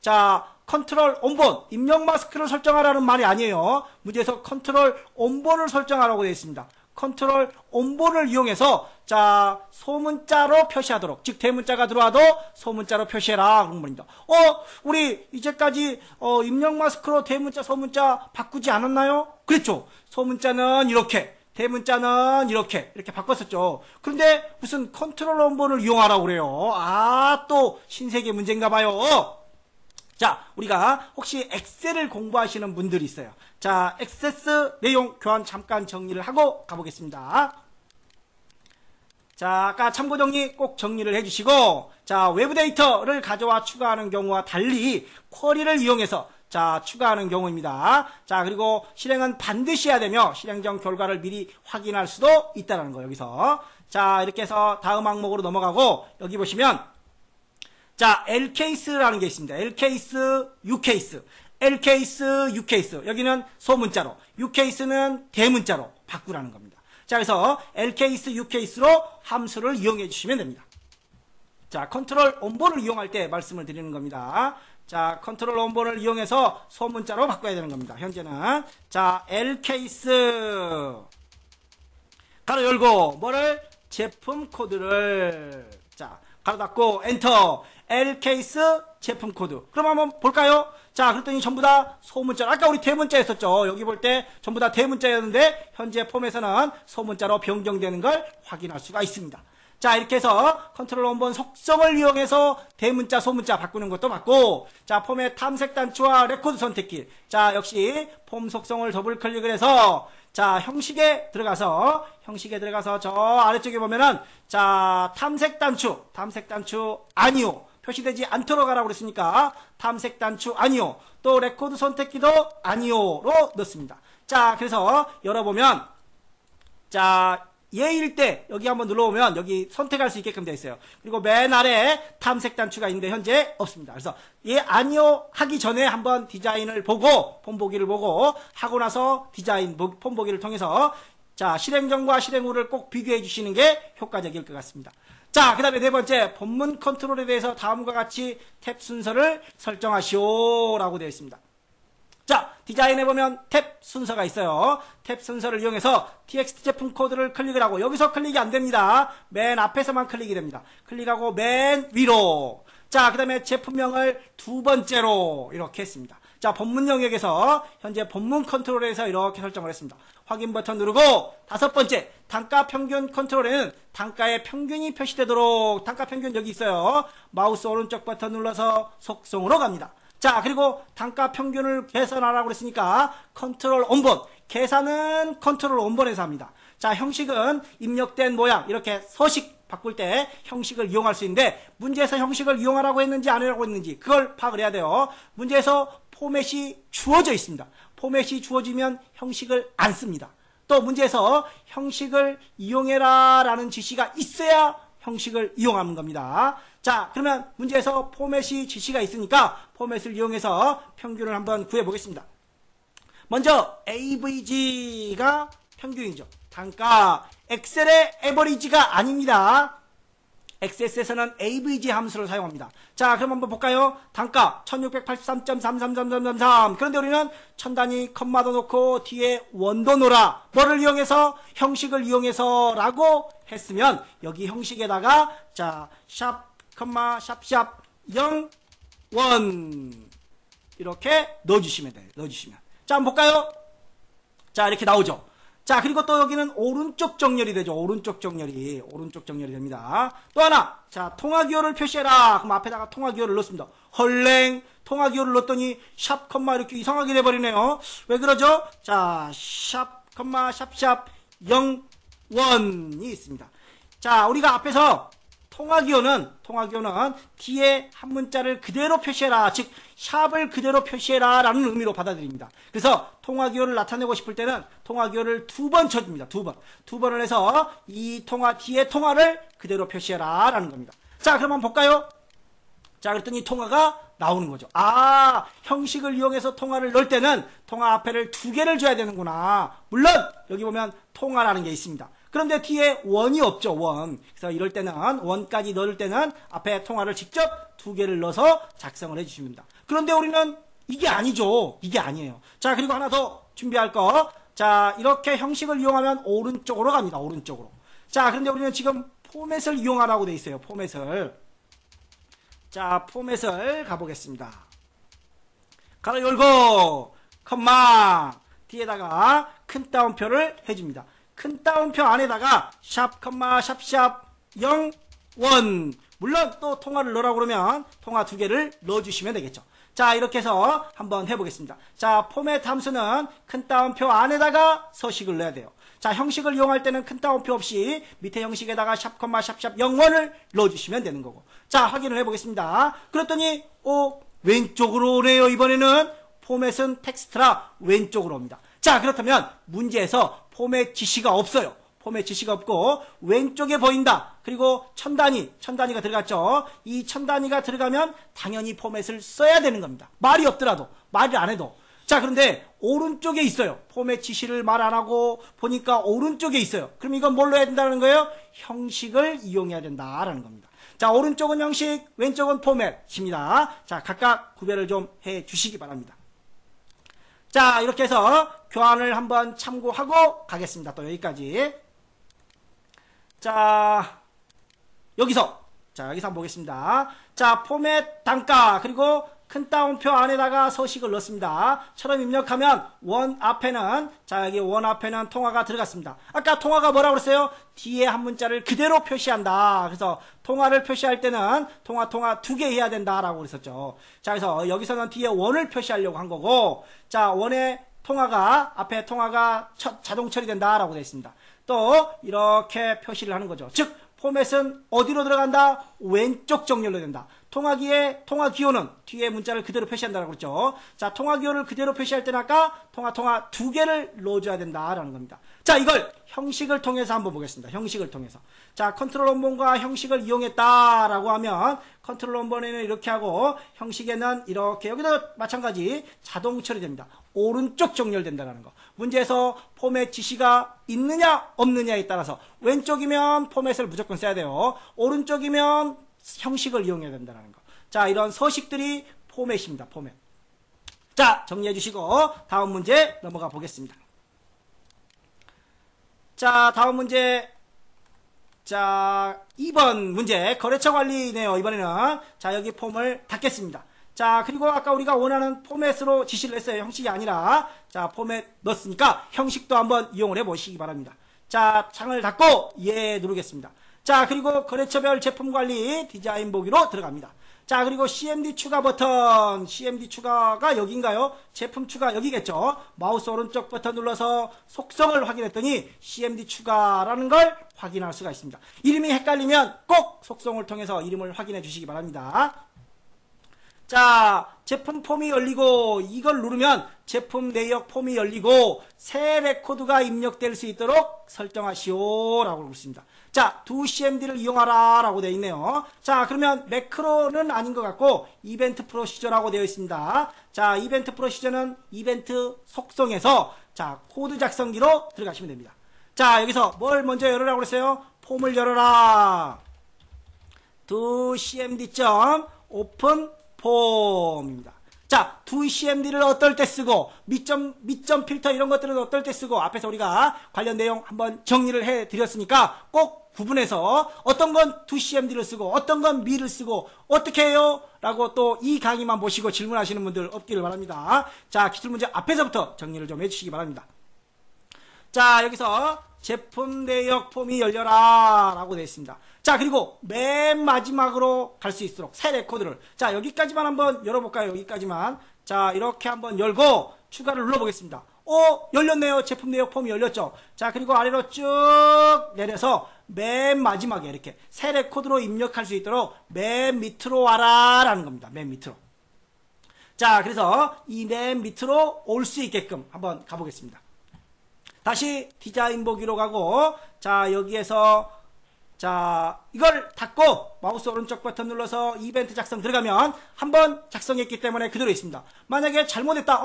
자, 컨트롤 원본, 입력 마스크를 설정하라는 말이 아니에요. 문제에서 컨트롤 원본을 설정하라고 되어 있습니다. 컨트롤 원본을 이용해서, 자, 소문자로 표시하도록, 즉 대문자가 들어와도 소문자로 표시해라 그런 말입니다. 우리 이제까지 입력 마스크로 대문자 소문자 바꾸지 않았나요? 그랬죠. 소문자는 이렇게, 대문자는 이렇게 바꿨었죠. 그런데 무슨 컨트롤 원본을 이용하라고 그래요. 또 신세계 문제인가 봐요. 자, 우리가 혹시 엑셀을 공부하시는 분들이 있어요. 자, 액세스 내용 교환 잠깐 정리를 하고 가보겠습니다. 자, 아까 참고 정리 꼭 정리를 해주시고, 자, 외부 데이터를 가져와 추가하는 경우와 달리 쿼리를 이용해서, 자, 추가하는 경우입니다. 자, 그리고 실행은 반드시 해야 되며, 실행 전 결과를 미리 확인할 수도 있다는 거예요, 여기서. 자, 이렇게 해서 다음 항목으로 넘어가고, 여기 보시면, 자, L케이스라는 게 있습니다. L케이스, U케이스. L케이스, U케이스. 여기는 소문자로, U케이스는 대문자로 바꾸라는 겁니다. 자, 그래서 L케이스, U케이스로 함수를 이용해 주시면 됩니다. 자, 컨트롤 원본을 이용할 때 말씀을 드리는 겁니다. 자, 컨트롤 원본을 이용해서 소문자로 바꿔야 되는 겁니다. 현재는. 자, L케이스. 가로 열고, 뭐를? 제품 코드를. 자, 가로 닫고, 엔터. L케이스 제품 코드. 그럼 한번 볼까요? 자, 그랬더니 전부 다 소문자. 아까 우리 대문자였었죠. 여기 볼 때 전부 다 대문자였는데 현재 폼에서는 소문자로 변경되는 걸 확인할 수가 있습니다. 자, 이렇게 해서 컨트롤 원본 속성을 이용해서 대문자, 소문자 바꾸는 것도 맞고, 자, 폼의 탐색 단추와 레코드 선택키. 자, 역시 폼 속성을 더블 클릭을 해서, 자, 형식에 들어가서 저 아래쪽에 보면은, 자, 탐색 단추 아니오. 표시되지 않도록 하라고 그랬으니까 탐색 단추 아니오, 또 레코드 선택키도 아니오로 넣습니다. 자, 그래서 열어보면, 자, 예일 때 여기 한번 눌러보면 여기 선택할 수 있게끔 되어 있어요. 그리고 맨 아래에 탐색 단추가 있는데 현재 없습니다. 그래서 예 아니오 하기 전에 한번 디자인을 보고 폼 보기를 보고 하고 나서 디자인 폼 보기를 통해서, 자, 실행 전과 실행 후를 꼭 비교해 주시는 게 효과적일 것 같습니다. 자, 그 다음에 네 번째, 본문 컨트롤에 대해서 다음과 같이 탭 순서를 설정하시오 라고 되어 있습니다. 자, 디자인에 보면 탭 순서가 있어요. 탭 순서를 이용해서 txt 제품 코드를 클릭을 하고, 여기서 클릭이 안 됩니다. 맨 앞에서만 클릭이 됩니다. 클릭하고 맨 위로. 자, 그 다음에 제품명을 두 번째로 이렇게 했습니다. 자, 본문 영역에서 현재 본문 컨트롤에서 이렇게 설정을 했습니다. 확인 버튼 누르고, 다섯 번째, 단가 평균 컨트롤에는 단가의 평균이 표시되도록, 단가 평균 여기 있어요. 마우스 오른쪽 버튼 눌러서 속성으로 갑니다. 자, 그리고 단가 평균을 계산하라고 그랬으니까 컨트롤 원본, 계산은 컨트롤 원본에서 합니다. 자, 형식은 입력된 모양, 이렇게 서식 바꿀 때 형식을 이용할 수 있는데, 문제에서 형식을 이용하라고 했는지 안 하라고 했는지 그걸 파악을 해야 돼요. 문제에서 포맷이 주어져 있습니다. 포맷이 주어지면 형식을 안 씁니다. 또 문제에서 형식을 이용해라 라는 지시가 있어야 형식을 이용하는 겁니다. 자, 그러면 문제에서 포맷이 지시가 있으니까 포맷을 이용해서 평균을 한번 구해보겠습니다. 먼저 AVG가 평균이죠. 단가, 엑셀의 에버리지가 아닙니다. XS에서는 AVG 함수를 사용합니다. 자, 그럼 한번 볼까요? 단가 1683.33333. 그런데 우리는 천 단위 컴마도 놓고 뒤에 원도 놓으라. 뭐를 이용해서? 형식을 이용해서 라고 했으면 여기 형식에다가, 자, 샵, 컴마, 샵샵 0, 1 이렇게 넣어주시면 돼요. 넣어주시면. 자, 한번 볼까요? 자, 이렇게 나오죠. 자, 그리고 또 여기는 오른쪽 정렬이 되죠. 오른쪽 정렬이 됩니다. 또 하나, 자, 통화기호를 표시해라. 그럼 앞에다가 통화기호를 넣습니다. 헐랭, 통화기호를 넣었더니 샵, 컴마 이렇게 이상하게 돼버리네요. 왜 그러죠? 자, 샵, 컴마, 샵샵 0, 1이 있습니다. 자, 우리가 앞에서 통화기호는 뒤에 한 문자를 그대로 표시해라, 즉 샵을 그대로 표시해라 라는 의미로 받아들입니다. 그래서 통화기호를 나타내고 싶을 때는 통화기호를 두 번 쳐줍니다. 두 번을 해서 이 통화 뒤에 통화를 그대로 표시해라 라는 겁니다. 자, 그럼 한번 볼까요? 자, 그랬더니 통화가 나오는 거죠. 아, 형식을 이용해서 통화를 넣을 때는 통화 앞에를 2개를 줘야 되는구나. 물론 여기 보면 통화라는 게 있습니다. 그런데 뒤에 원이 없죠, 원. 그래서 이럴 때는 원까지 넣을 때는 앞에 통화를 직접 2개를 넣어서 작성을 해주시면 됩니다. 그런데 우리는 이게 아니죠. 이게 아니에요. 자, 그리고 하나 더 준비할 거. 자, 이렇게 형식을 이용하면 오른쪽으로 갑니다. 오른쪽으로. 자, 그런데 우리는 지금 포맷을 이용하라고 돼 있어요. 포맷을. 자, 포맷을 가보겠습니다. 가로 열고, 컴마, 뒤에다가 큰 따옴표를 해줍니다. 큰 따옴표 안에다가 샵, 컴마, 샵샵, 0, 1. 물론 또 통화를 넣으라고 그러면 통화 2개를 넣어주시면 되겠죠. 자, 이렇게 해서 한번 해보겠습니다. 자, 포맷 함수는 큰 따옴표 안에다가 서식을 넣어야 돼요. 자, 형식을 이용할 때는 큰 따옴표 없이 밑에 형식에다가 샵, 컴마, 샵샵, 0원을 넣어주시면 되는 거고. 자, 확인을 해보겠습니다. 그랬더니, 왼쪽으로 오네요. 이번에는 포맷은 텍스트라 왼쪽으로 옵니다. 자, 그렇다면 문제에서 포맷 지시가 없어요. 포맷 지시가 없고 왼쪽에 보인다. 그리고 천 단위가 들어갔죠. 이 천 단위가 들어가면 당연히 포맷을 써야 되는 겁니다. 말이 없더라도, 말을 안 해도. 자, 그런데 오른쪽에 있어요. 포맷 지시를 말 안 하고 보니까 오른쪽에 있어요. 그럼 이건 뭘로 해야 된다는 거예요? 형식을 이용해야 된다라는 겁니다. 자, 오른쪽은 형식, 왼쪽은 포맷입니다. 자, 각각 구별을 좀 해 주시기 바랍니다. 자, 이렇게 해서 교환을 한번 참고하고 가겠습니다. 또 여기까지. 자, 여기서 한번 보겠습니다. 자, 포맷 단가, 그리고 큰 따옴표 안에다가 서식을 넣습니다. 처럼 입력하면 원 앞에는, 자, 여기 원 앞에는 통화가 들어갔습니다. 아까 통화가 뭐라고 그랬어요? 뒤에 한 문자를 그대로 표시한다. 그래서 통화를 표시할 때는 통화 2개 해야 된다라고 그랬었죠. 자, 그래서 여기서는 뒤에 원을 표시하려고 한 거고, 자, 원의 통화가, 앞에 통화가 자동 처리된다라고 되어 있습니다. 또 이렇게 표시를 하는 거죠. 즉, 포맷은 어디로 들어간다? 왼쪽 정렬로 된다. 통화 기호는 뒤에 문자를 그대로 표시한다고 그랬죠. 자, 통화 기호를 그대로 표시할 때는 아까 통화 2개를 넣어줘야 된다라는 겁니다. 자, 이걸 형식을 통해서 한번 보겠습니다. 형식을 통해서. 자, 컨트롤 원본과 형식을 이용했다라고 하면 컨트롤 원본에는 이렇게 하고 형식에는 이렇게, 여기도 마찬가지 자동 처리됩니다. 오른쪽 정렬된다는 거. 문제에서 포맷 지시가 있느냐 없느냐에 따라서 왼쪽이면 포맷을 무조건 써야 돼요. 오른쪽이면 형식을 이용해야 된다는 거. 자, 이런 서식들이 포맷입니다. 포맷. 자, 정리해 주시고 다음 문제 넘어가 보겠습니다. 자, 다음 문제. 자, 2번 문제 거래처 관리네요. 이번에는 자, 여기 폼을 닫겠습니다. 자, 그리고 아까 우리가 원하는 포맷으로 지시를 했어요. 형식이 아니라. 자, 포맷 넣었으니까 형식도 한번 이용을 해 보시기 바랍니다. 자, 창을 닫고 예 누르겠습니다. 자, 그리고 거래처별 제품 관리 디자인 보기로 들어갑니다. 자, 그리고 CMD 추가 버튼, CMD 추가가 여기인가요? 제품 추가 여기겠죠? 마우스 오른쪽 버튼 눌러서 속성을 확인했더니 CMD 추가라는 걸 확인할 수가 있습니다. 이름이 헷갈리면 꼭 속성을 통해서 이름을 확인해 주시기 바랍니다. 자, 제품 폼이 열리고 이걸 누르면 제품 내역 폼이 열리고 새 레코드가 입력될 수 있도록 설정하시오 라고 그랬습니다. 자, 2CMD를 이용하라 라고 되어 있네요. 자, 그러면 매크로는 아닌 것 같고 이벤트 프로시저라고 되어 있습니다. 자, 이벤트 프로시저는 이벤트 속성에서 자, 코드 작성기로 들어가시면 됩니다. 자, 여기서 뭘 먼저 열으라고 그랬어요? 폼을 열어라. 2CMD.open 폼입니다. 자, 2CMD를 어떨 때 쓰고 미점 필터 이런 것들은 어떨 때 쓰고 앞에서 우리가 관련 내용 한번 정리를 해드렸으니까 꼭 구분해서 어떤 건 2CMD를 쓰고 어떤 건 미를 쓰고 어떻게 해요? 라고 또 이 강의만 보시고 질문하시는 분들 없기를 바랍니다. 자, 기출문제 앞에서부터 정리를 좀 해주시기 바랍니다. 자, 여기서 제품 내역 폼이 열려라 라고 되어 있습니다. 자, 그리고 맨 마지막으로 갈 수 있도록 새 레코드를, 자, 여기까지만 한번 열어볼까요? 여기까지만. 자, 이렇게 한번 열고 추가를 눌러보겠습니다. 열렸네요. 제품 내역 폼이 열렸죠. 자, 그리고 아래로 쭉 내려서 맨 마지막에 이렇게 새 레코드로 입력할 수 있도록 맨 밑으로 와라 라는 겁니다. 맨 밑으로. 자, 그래서 이 맨 밑으로 올 수 있게끔 한번 가보겠습니다. 다시 디자인 보기로 가고, 자, 여기에서 자, 이걸 닫고 마우스 오른쪽 버튼 눌러서 이벤트 작성 들어가면 한번 작성했기 때문에 그대로 있습니다. 만약에 잘못했다,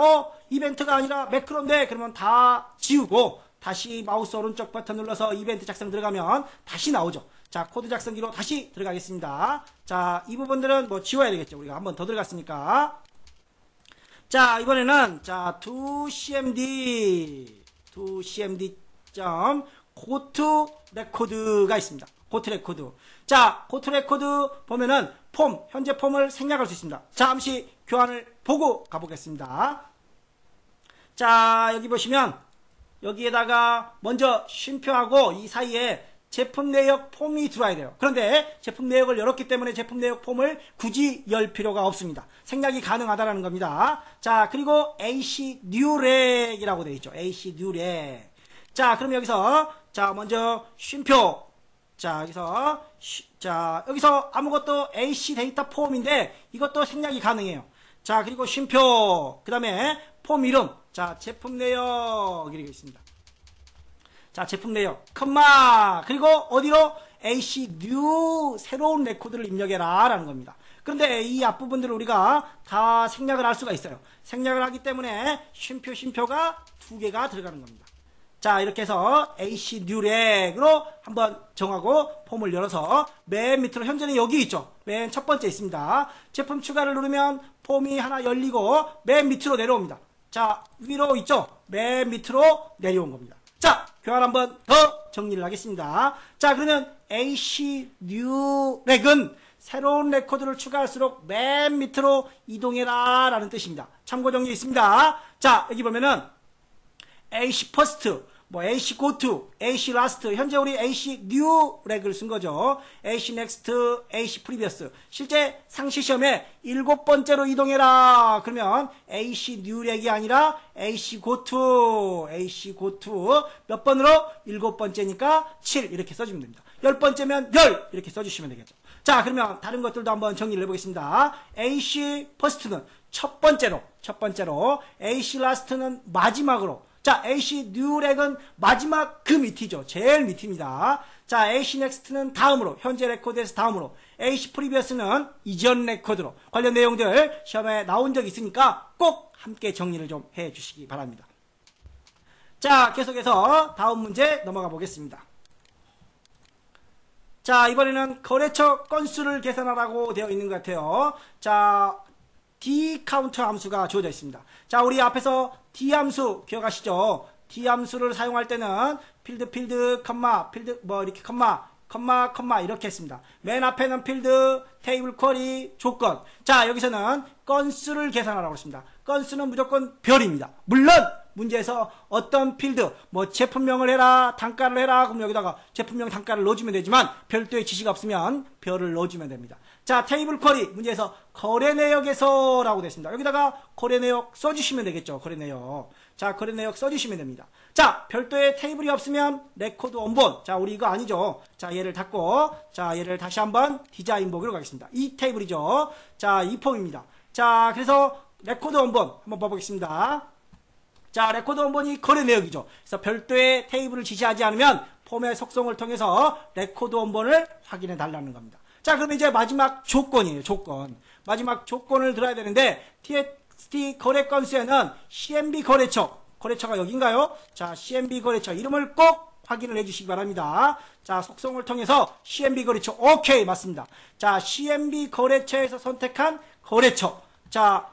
이벤트가 아니라 매크로인데, 그러면 다 지우고 다시 마우스 오른쪽 버튼 눌러서 이벤트 작성 들어가면 다시 나오죠. 자, 코드 작성기로 다시 들어가겠습니다. 자, 이 부분들은 뭐 지워야 되겠죠. 우리가 한번 더 들어갔으니까. 자, 이번에는 자, go to record가 있습니다. go to record. 자, go to record 보면은 폼, 현재 폼을 생략할 수 있습니다. 잠시 교환을 보고 가보겠습니다. 자, 여기 보시면 여기에다가 먼저 쉼표하고 이 사이에 제품 내역 폼이 들어와야 돼요. 그런데 제품 내역을 열었기 때문에 제품 내역 폼을 굳이 열 필요가 없습니다. 생략이 가능하다라는 겁니다. 자, 그리고 AC new reg이라고 되어 있죠. AC new reg. 자, 그럼 여기서 자, 먼저 쉼표. 자, 여기서 아무것도 AC 데이터 폼인데 이것도 생략이 가능해요. 자, 그리고 쉼표. 그다음에 폼 이름. 자, 제품 내역 이렇게 있습니다. 자, 제품 내역, 컴마, 그리고 어디로? AC new 새로운 레코드를 입력해라 라는 겁니다. 그런데 이 앞부분들을 우리가 다 생략을 할 수가 있어요. 생략을 하기 때문에 쉼표가 2개가 들어가는 겁니다. 자, 이렇게 해서 AC new reg으로 한번 정하고 폼을 열어서 맨 밑으로 현재는 여기 있죠. 맨 첫 번째 있습니다. 제품 추가를 누르면 폼이 하나 열리고 맨 밑으로 내려옵니다. 자, 위로 있죠. 맨 밑으로 내려온 겁니다. 자, 교환 한번 더 정리를 하겠습니다. 자, 그러면 AC new reg은 새로운 레코드를 추가할수록 맨 밑으로 이동해라 라는 뜻입니다. 참고 정리 있습니다. 자, 여기 보면은 AC first, 뭐 AC go to, AC last, 현재 우리 AC new reg을 쓴 거죠. AC next, AC previous. 실제 상시 시험에 7번째로 이동해라. 그러면 AC new reg이 아니라 AC go to, AC go to 몇 번으로? 7번째니까 7 이렇게 써주면 됩니다. 10번째면 10 이렇게 써주시면 되겠죠. 자, 그러면 다른 것들도 한번 정리를 해보겠습니다. AC first는 첫 번째로, AC last는 마지막으로. 자, AC new reg은 마지막 그 밑이죠. 제일 밑입니다. 자, AC next는 다음으로, 현재 레코드에서 다음으로, AC previous는 이전 레코드로. 관련 내용들 시험에 나온 적 있으니까 꼭 함께 정리를 좀 해 주시기 바랍니다. 자, 계속해서 다음 문제 넘어가 보겠습니다. 자, 이번에는 거래처 건수를 계산하라고 되어 있는 것 같아요. 자, dCount 함수가 주어져 있습니다. 자, 우리 앞에서 d함수 기억하시죠? d함수를 사용할 때는 필드, 컴마, 필드, 뭐 이렇게 컴마 이렇게 했습니다. 맨 앞에는 필드, 테이블 쿼리, 조건. 자, 여기서는 건수를 계산하라고 했습니다. 건수는 무조건 별입니다. 물론 문제에서 어떤 필드, 뭐 제품명을 해라, 단가를 해라, 그럼 여기다가 제품명 단가를 넣어주면 되지만 별도의 지시가 없으면 별을 넣어주면 됩니다. 자, 테이블 쿼리 문제에서 거래 내역에서 라고 되어 있습니다. 여기다가 거래 내역 써주시면 되겠죠. 거래 내역. 자, 거래 내역 써주시면 됩니다. 자, 별도의 테이블이 없으면 레코드 원본. 자, 우리 이거 아니죠. 자, 얘를 닫고, 자, 얘를 다시 한번 디자인 보기로 가겠습니다. 이 테이블이죠. 자, 이 폼입니다. 자, 그래서 레코드 원본 한번 봐보겠습니다. 자, 레코드 원본이 거래 내역이죠. 그래서 별도의 테이블을 지시하지 않으면 폼의 속성을 통해서 레코드 원본을 확인해 달라는 겁니다. 자, 그럼 이제 마지막 조건이에요. 조건. 마지막 조건을 들어야 되는데 txt 거래 건수에는 CMB 거래처가 여긴가요? 자, CMB 거래처 이름을 꼭 확인을 해주시기 바랍니다. 자, 속성을 통해서 CMB 거래처 오케이 맞습니다. 자, CMB 거래처에서 선택한 거래처. 자,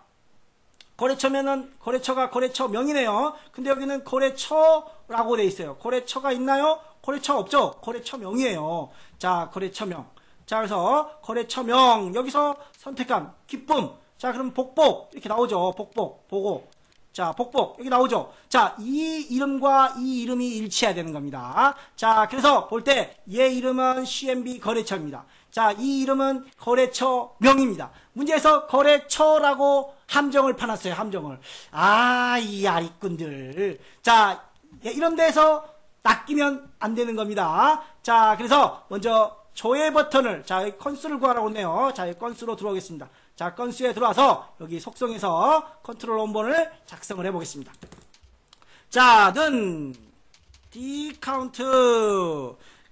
거래처면은 거래처가 거래처명이네요. 근데 여기는 거래처라고 돼 있어요. 거래처가 있나요? 거래처 없죠? 거래처명이에요. 자, 거래처명. 자, 그래서 거래처명 여기서 선택한 기쁨. 자, 그럼 복복 이렇게 나오죠. 복복 보고. 자, 복복 여기 나오죠. 자, 이 이름과 이 이름이 일치해야 되는 겁니다. 자, 그래서 볼 때 얘 이름은 CMB 거래처입니다. 자, 이 이름은 거래처명입니다. 문제에서 거래처라고 함정을 파놨어요. 함정을. 아, 이 아리꾼들. 자, 이런 데서 낚이면 안 되는 겁니다. 자, 그래서 먼저 조회 버튼을, 자, 여기 건수를 구하라고 했네요. 자, 여기 건수로 들어오겠습니다. 자, 건수에 들어와서 여기 속성에서 컨트롤 원본을 작성을 해보겠습니다. 자, 는 dCount.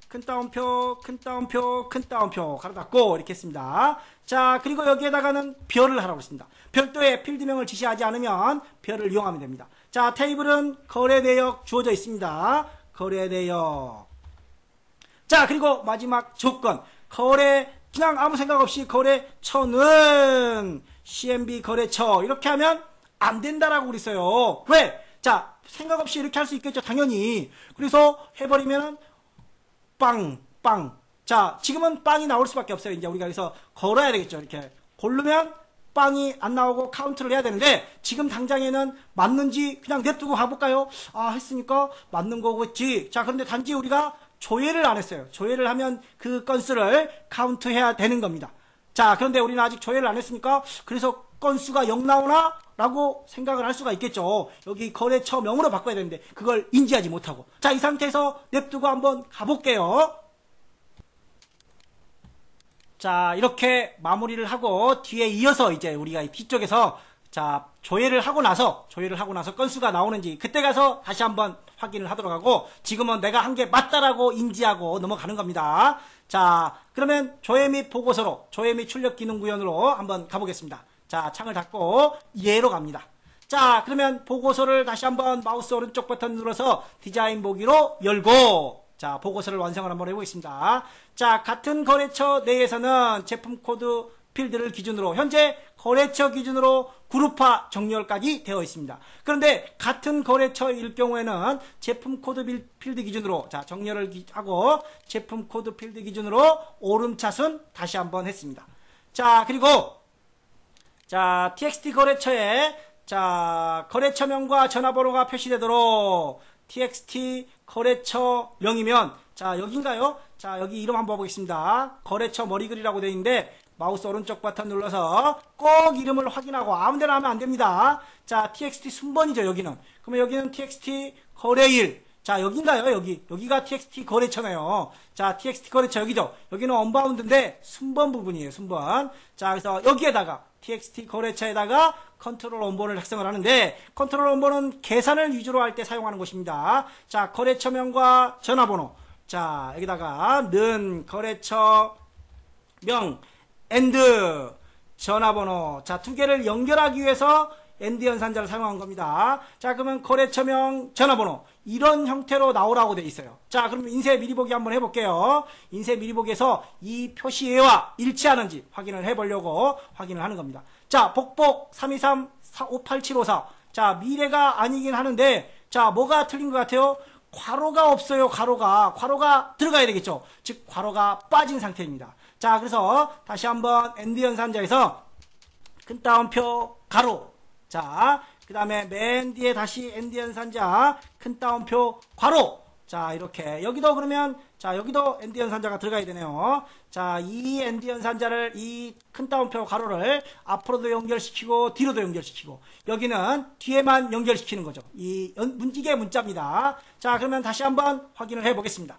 그 큰 따옴표, 큰 따옴표, 큰 따옴표 가로 닫고 이렇게 했습니다. 자, 그리고 여기에다가는 별을 하라고 했습니다. 별도의 필드명을 지시하지 않으면 별을 이용하면 됩니다. 자, 테이블은 거래대역 주어져 있습니다. 거래대역. 자, 그리고 마지막 조건. 거래, 그냥 아무 생각 없이 거래처는 CMB 거래처 이렇게 하면 안 된다라고 그랬어요. 왜? 자, 생각 없이 이렇게 할 수 있겠죠. 당연히. 그래서 해버리면 빵. 자, 지금은 빵이 나올 수밖에 없어요. 이제 우리가 여기서 걸어야 되겠죠. 이렇게 고르면 빵이 안 나오고 카운트를 해야 되는데 지금 당장에는 맞는지 그냥 냅두고 가볼까요? 아, 했으니까 맞는 거겠지. 자, 그런데 단지 우리가 조회를 안 했어요. 조회를 하면 그 건수를 카운트해야 되는 겁니다. 자, 그런데 우리는 아직 조회를 안 했으니까 그래서 건수가 0 나오나? 라고 생각을 할 수가 있겠죠. 여기 거래처 명으로 바꿔야 되는데 그걸 인지하지 못하고. 자, 이 상태에서 냅두고 한번 가볼게요. 자, 이렇게 마무리를 하고 뒤에 이어서 이제 우리가 뒤쪽에서 자, 조회를 하고 나서 건수가 나오는지 그때 가서 다시 한번 확인을 하도록 하고 지금은 내가 한 게 맞다라고 인지하고 넘어가는 겁니다. 자, 그러면 조회 및 보고서로 조회 및 출력 기능 구현으로 한번 가보겠습니다. 자, 창을 닫고 예로 갑니다. 자, 그러면 보고서를 다시 한번 마우스 오른쪽 버튼 눌러서 디자인 보기로 열고 자, 보고서를 완성을 한번 해보겠습니다. 자, 같은 거래처 내에서는 제품 코드 필드를 기준으로 현재 거래처 기준으로 그룹화 정렬까지 되어 있습니다. 그런데 같은 거래처일 경우에는 제품 코드 필드 기준으로 자, 정렬을 하고 제품 코드 필드 기준으로 오름차순 다시 한번 했습니다. 자, 그리고 자, txt 거래처에 자, 거래처명과 전화번호가 표시되도록 txt 거래처명이면 자, 여긴가요? 자, 여기 이름 한번 보겠습니다. 거래처 머리글이라고 되어 있는데 마우스 오른쪽 버튼 눌러서 꼭 이름을 확인하고 아무데나 하면 안 됩니다. 자, txt 순번이죠, 여기는. 그러면 여기는 txt 거래일. 자, 여긴가요? 여기가 txt 거래처네요. 자, txt 거래처 여기죠. 여기는 언바운드인데 순번 부분이에요, 순번. 자, 그래서 여기에다가 txt 거래처에다가 컨트롤 원본을 작성을 하는데 컨트롤 원본은 계산을 위주로 할 때 사용하는 것입니다. 자, 거래처명과 전화번호. 자, 여기다가 는 거래처명 and 전화번호. 자, 두 개를 연결하기 위해서 and 연산자를 사용한 겁니다. 자, 그러면 거래처명 전화번호 이런 형태로 나오라고 되어 있어요. 자, 그럼 인쇄 미리 보기 한번 해볼게요. 인쇄 미리 보기에서 이 표시와 일치하는지 확인을 해보려고 확인을 하는 겁니다. 자, 복복 323 58754. 자, 미래가 아니긴 하는데 자, 뭐가 틀린 것 같아요? 괄호가 없어요. 괄호가 들어가야 되겠죠. 즉 괄호가 빠진 상태입니다. 자, 그래서 다시 한번 and 연산자에서 큰 따옴표 가로. 자, 그 다음에 맨 뒤에 다시 and 연산자 큰 따옴표 괄호. 자, 이렇게 여기도 그러면 자, 여기도 and 연산자가 들어가야 되네요. 자, 이 and 연산자를 이 큰 따옴표 가로를 앞으로도 연결시키고 뒤로도 연결시키고 여기는 뒤에만 연결시키는 거죠. 이 이게 문자입니다. 자, 그러면 다시 한번 확인을 해 보겠습니다.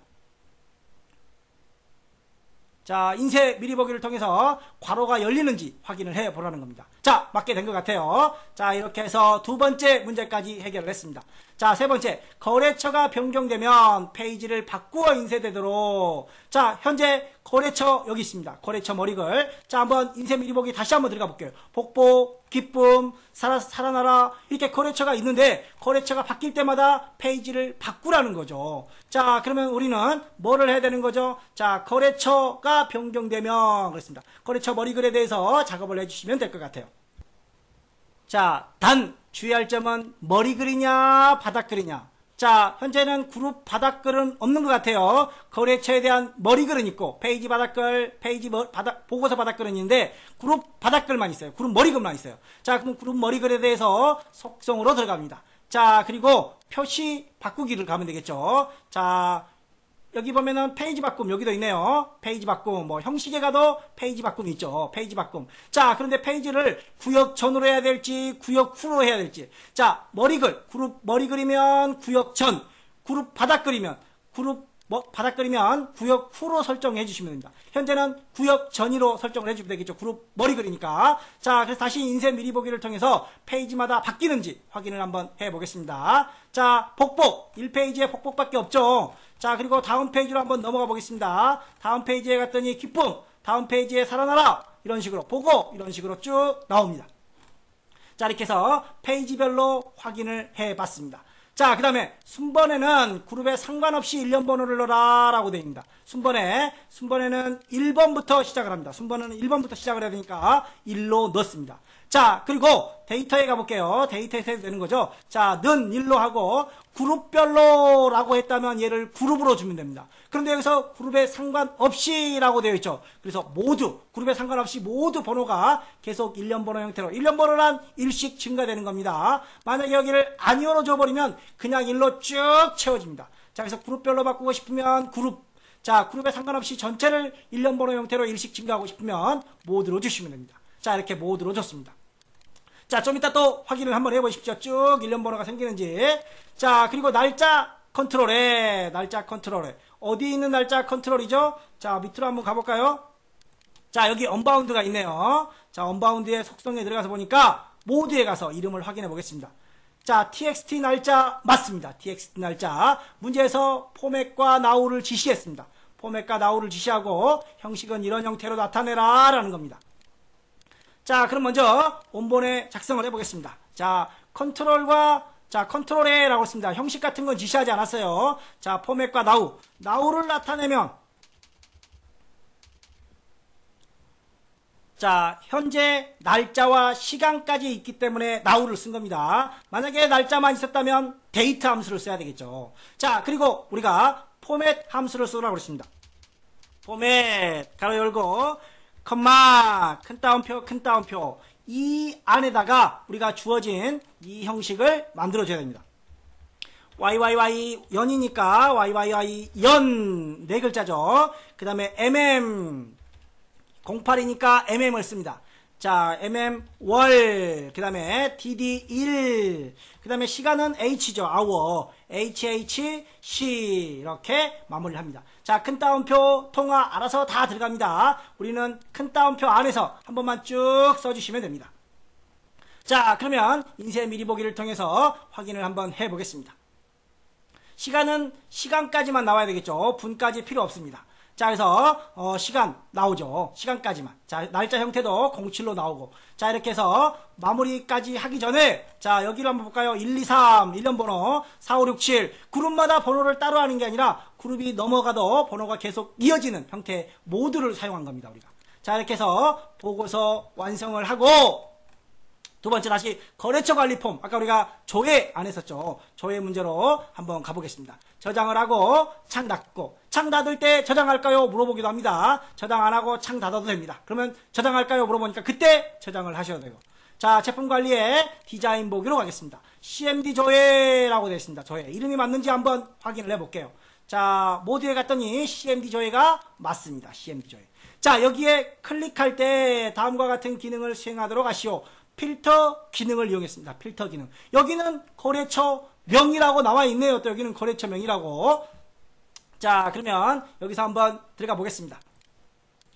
자, 인쇄 미리 보기를 통해서 괄호가 열리는지 확인을 해 보라는 겁니다. 자, 맞게 된 것 같아요. 자, 이렇게 해서 두 번째 문제까지 해결을 했습니다. 자, 세 번째, 거래처가 변경되면 페이지를 바꾸어 인쇄되도록. 자, 현재 거래처 여기 있습니다. 거래처 머리글. 자, 한번 인쇄 미리 보기 다시 한번 들어가 볼게요. 복복, 기쁨, 살아나라 이렇게 거래처가 있는데 거래처가 바뀔 때마다 페이지를 바꾸라는 거죠. 자, 그러면 우리는 뭐를 해야 되는 거죠? 자, 거래처가 변경되면 그렇습니다. 거래처 머리글에 대해서 작업을 해주시면 될 것 같아요. 자, 단 주의할 점은 머리글이냐 바닥글이냐. 자, 현재는 그룹 바닥글은 없는 것 같아요. 거래처에 대한 머리글은 있고 페이지 바닥글, 보고서 바닥글은 있는데 그룹 바닥글만 있어요. 그룹 머리글만 있어요. 자, 그럼 그룹 머리글에 대해서 속성으로 들어갑니다. 자, 그리고 표시 바꾸기를 가면 되겠죠. 자, 여기 보면은 페이지 바꿈 여기도 있네요. 페이지 바꿈 뭐 형식에 가도 페이지 바꿈이 있죠. 페이지 바꿈. 자, 그런데 페이지를 구역 전으로 해야 될지 구역 후로 해야 될지. 자, 머리글 그룹 머리글이면 구역 전, 그룹 바닥글이면 그룹 뭐 바닥거리면 구역 후로 설정해 주시면 됩니다. 현재는 구역 전이로 설정을 해주면 되겠죠. 그룹 머리 그리니까. 자, 그래서 다시 인쇄 미리 보기를 통해서 페이지마다 바뀌는지 확인을 한번 해보겠습니다. 자, 복복. 1페이지에 복복밖에 없죠. 자, 그리고 다음 페이지로 한번 넘어가 보겠습니다. 다음 페이지에 갔더니 기쁨. 다음 페이지에 살아나라. 이런 식으로 보고 이런 식으로 쭉 나옵니다. 자, 이렇게 해서 페이지별로 확인을 해봤습니다. 자, 그 다음에 순번에는 그룹에 상관없이 1년 번호를 넣어라 라고 되어 있습니다. 순번에는 1번부터 시작을 합니다. 순번에는 1번부터 시작을 해야 되니까 1로 넣습니다. 자, 그리고 데이터에 가볼게요. 데이터에서 해도 되는 거죠. 자, 는 1로 하고 그룹별로 라고 했다면 얘를 그룹으로 주면 됩니다. 그런데 여기서 그룹에 상관없이 라고 되어 있죠. 그래서 모두, 그룹에 상관없이 모두 번호가 계속 1년 번호 형태로, 1년 번호란 1씩 증가되는 겁니다. 만약에 여기를 아니오로 줘버리면 그냥 1로 쭉 채워집니다. 자, 그래서 그룹별로 바꾸고 싶으면 그룹, 자, 그룹에 상관없이 전체를 1년 번호 형태로 1씩 증가하고 싶으면 모두로 주시면 됩니다. 자, 이렇게 모두로 줬습니다. 자, 좀 이따 또 확인을 한번 해보십시오. 쭉 1년 번호가 생기는지. 자, 그리고 날짜 컨트롤에, 어디 있는 날짜 컨트롤이죠? 자, 밑으로 한번 가볼까요? 자, 여기 언바운드가 있네요. 자, 언바운드의 속성에 들어가서 보니까 모두에 가서 이름을 확인해 보겠습니다. 자, txt 날짜 맞습니다. txt 날짜. 문제에서 포맷과 now를 지시했습니다. 포맷과 now를 지시하고 형식은 이런 형태로 나타내라 라는 겁니다. 자, 그럼 먼저 원본에 작성을 해보겠습니다. 자, 컨트롤에 라고 했습니다. 형식 같은 건 지시하지 않았어요. 자, 포맷과 now를 나타내면, 자, 현재 날짜와 시간까지 있기 때문에 now를 쓴 겁니다. 만약에 날짜만 있었다면 데이트 함수를 써야 되겠죠. 자, 그리고 우리가 포맷 함수를 쓰라고 그랬습니다. 포맷, 가로 열고, 컴마, 큰 따옴표. 이 안에다가 우리가 주어진 이 형식을 만들어줘야 됩니다. YYY 연이니까 YYY 연 네 글자죠. 그 다음에 MM 08이니까 MM을 씁니다. 자, MM 월, 그 다음에 DD 1, 그 다음에 시간은 H죠. hour, HHC 이렇게 마무리를 합니다. 자, 큰 따옴표 통화 알아서 다 들어갑니다. 우리는 큰 따옴표 안에서 한 번만 쭉 써주시면 됩니다. 자, 그러면 인쇄 미리 보기를 통해서 확인을 한번 해보겠습니다. 시간은 시간까지만 나와야 되겠죠. 분까지 필요 없습니다. 자, 그래서 시간 나오죠. 시간까지만. 자, 날짜 형태도 07로 나오고. 자, 이렇게 해서 마무리까지 하기 전에 자, 여기를 한번 볼까요? 1, 2, 3 1년 번호 4, 5, 6, 7 그룹마다 번호를 따로 하는 게 아니라 그룹이 넘어가도 번호가 계속 이어지는 형태의 모드를 사용한 겁니다. 우리가. 자, 이렇게 해서 보고서 완성을 하고 두 번째 다시 거래처 관리 폼. 아까 우리가 조회 안 했었죠. 조회 문제로 한번 가보겠습니다. 저장을 하고 창 닫고 창 닫을 때 저장할까요? 물어보기도 합니다. 저장 안 하고 창 닫아도 됩니다. 그러면 저장할까요? 물어보니까 그때 저장을 하셔야 돼요. 자, 제품 관리에 디자인 보기로 가겠습니다. CMD 조회라고 되어 있습니다. 조회. 이름이 맞는지 한번 확인을 해볼게요. 자, 모드에 갔더니 CMD 조회가 맞습니다. CMD 조회. 자, 여기에 클릭할 때 다음과 같은 기능을 수행하도록 하시오. 필터 기능을 이용했습니다. 필터 기능. 여기는 거래처 명이라고 나와 있네요. 또 여기는 거래처 명이라고. 자, 그러면 여기서 한번 들어가 보겠습니다.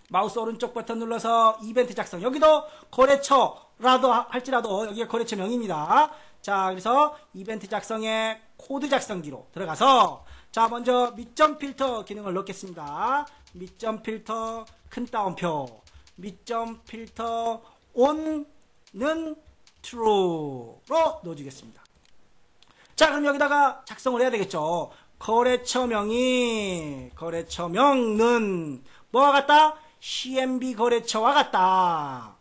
마우스 오른쪽 버튼 눌러서 이벤트 작성. 여기도 거래처라도 할지라도 여기가 거래처 명입니다. 자, 그래서 이벤트 작성에 코드 작성기로 들어가서 자, 먼저 밑점 필터 기능을 넣겠습니다. 밑점 필터 큰 따옴표. 밑점 필터 on는 true로 넣어주겠습니다. 자, 그럼 여기다가 작성을 해야 되겠죠. 거래처명은 뭐와 같다? CMB 거래처와 같다.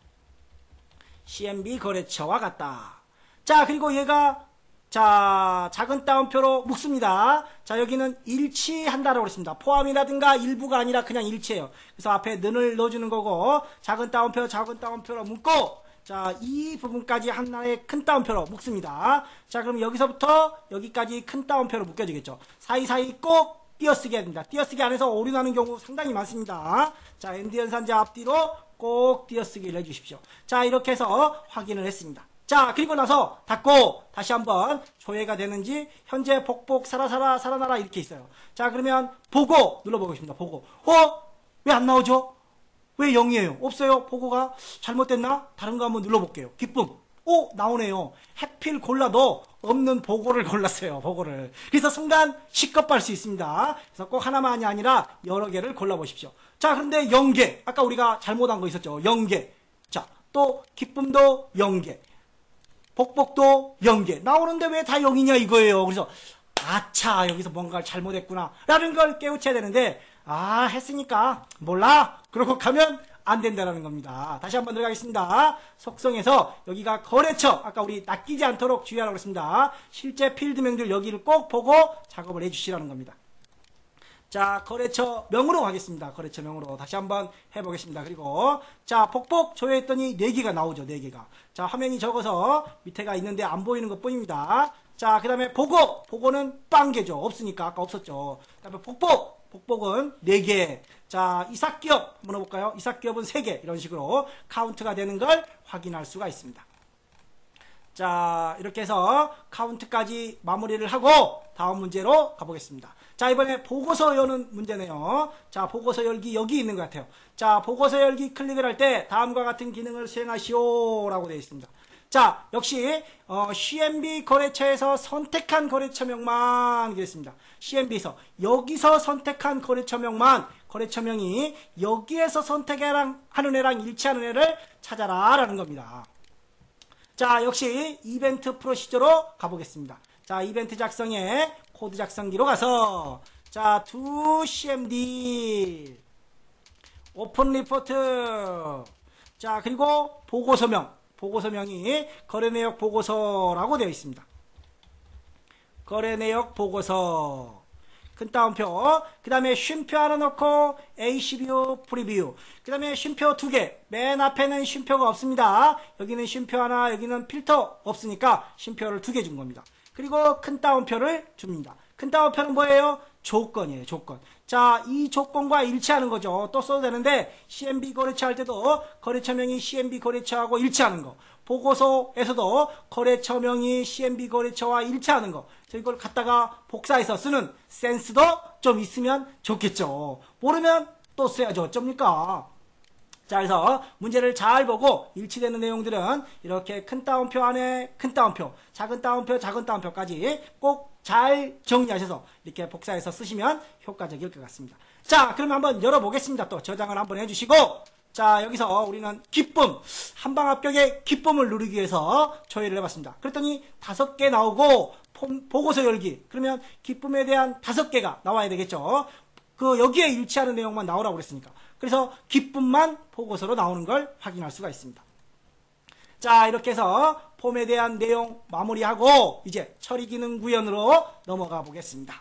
CMB 거래처와 같다. 자, 그리고 얘가 자, 작은 따옴표로 묶습니다. 자, 여기는 일치한다라고 했습니다. 포함이라든가 일부가 아니라 그냥 일치예요. 그래서 앞에 는을 넣어주는 거고 작은 따옴표로 묶고 자, 이 부분까지 하나의 큰 따옴표로 묶습니다. 자, 그럼 여기서부터 여기까지 큰 따옴표로 묶여지겠죠. 사이사이 꼭 띄어쓰기 해야 됩니다. 띄어쓰기 안에서 오류나는 경우 상당히 많습니다. 자, 엔드 연산자 앞뒤로 꼭 띄어쓰기를 해주십시오. 자, 이렇게 해서 확인을 했습니다. 자, 그리고 나서 닫고 다시 한번 조회가 되는지 현재 복복 살아나라 이렇게 있어요. 자, 그러면 보고 눌러보겠습니다. 보고. 왜 안 나오죠? 왜 0이에요? 없어요? 보고가 잘못됐나? 다른 거 한번 눌러볼게요. 기쁨. 나오네요. 해필 골라도 없는 보고를 골랐어요. 보고를. 그래서 순간 시겁할 수 있습니다. 그래서 꼭 하나만이 아니라 여러 개를 골라보십시오. 자, 그런데 0개. 아까 우리가 잘못한 거 있었죠. 0개. 자, 또 기쁨도 0개. 복복도 0개. 나오는데 왜 다 0이냐 이거예요. 그래서 아차, 여기서 뭔가를 잘못했구나 라는 걸 깨우쳐야 되는데, 했으니까 몰라 그러고 가면 안 된다는 겁니다. 다시 한번 들어가겠습니다. 속성에서 여기가 거래처, 아까 우리 낚이지 않도록 주의하라고 했습니다. 실제 필드명들 여기를 꼭 보고 작업을 해주시라는 겁니다. 자, 거래처 명으로 가겠습니다. 거래처 명으로 다시 한번 해보겠습니다. 그리고 자, 복복 조회했더니 4개가 나오죠. 4개가. 자, 화면이 적어서 밑에가 있는데 안 보이는 것 뿐입니다. 자, 그 다음에 보고는 빵개죠. 없으니까 아까 없었죠. 그 다음에 복복은 4개. 자, 이삭기업 한번 해볼까요? 이삭기업은 3개. 이런 식으로 카운트가 되는 걸 확인할 수가 있습니다. 자, 이렇게 해서 카운트까지 마무리를 하고 다음 문제로 가보겠습니다. 자, 이번에 보고서 여는 문제네요. 자, 보고서 열기 여기 있는 것 같아요. 자, 보고서 열기 클릭을 할 때 다음과 같은 기능을 수행하시오 라고 되어 있습니다. 자, 역시 CMB 거래처에서 선택한 거래처명만 되겠습니다. CMB에서 여기서 선택한 거래처명만, 거래처명이 여기에서 선택하는 애랑 일치하는 애를 찾아라 라는 겁니다. 자, 역시 이벤트 프로시저로 가보겠습니다. 자, 이벤트 작성에 코드 작성기로 가서 자, to CMD 오픈 리포트. 자, 그리고 보고서명이 거래내역 보고서라고 되어 있습니다. 거래내역 보고서. 큰 따옴표. 그 다음에 쉼표 하나 넣고 ACView 프리뷰. 그 다음에 쉼표 2개. 맨 앞에는 쉼표가 없습니다. 여기는 쉼표 하나, 여기는 필터 없으니까 쉼표를 2개 준 겁니다. 그리고 큰 따옴표를 줍니다. 큰 따옴표는 뭐예요? 조건이에요. 조건. 자, 이 조건과 일치하는 거죠. 또 써도 되는데 CMB 거래처 할 때도 거래처명이 CMB 거래처하고 일치하는 거. 보고서에서도 거래처명이 CMB 거래처와 일치하는 거. 이걸 갖다가 복사해서 쓰는 센스도 좀 있으면 좋겠죠. 모르면 또 써야죠. 어쩝니까? 자, 그래서 문제를 잘 보고 일치되는 내용들은 이렇게 큰 따옴표 안에 큰 따옴표, 작은 따옴표까지 꼭 잘 정리하셔서 이렇게 복사해서 쓰시면 효과적일 것 같습니다. 자, 그럼 한번 열어보겠습니다. 또 저장을 한번 해주시고, 자, 여기서 우리는 기쁨, 한방 합격의 기쁨을 누리기 위해서 조회를 해봤습니다. 그랬더니 5개 나오고 보고서 열기, 그러면 기쁨에 대한 5개가 나와야 되겠죠. 여기에 일치하는 내용만 나오라고 그랬으니까. 그래서 기쁨만 보고서로 나오는 걸 확인할 수가 있습니다. 자, 이렇게 해서 폼에 대한 내용 마무리하고 이제 처리 기능 구현으로 넘어가 보겠습니다.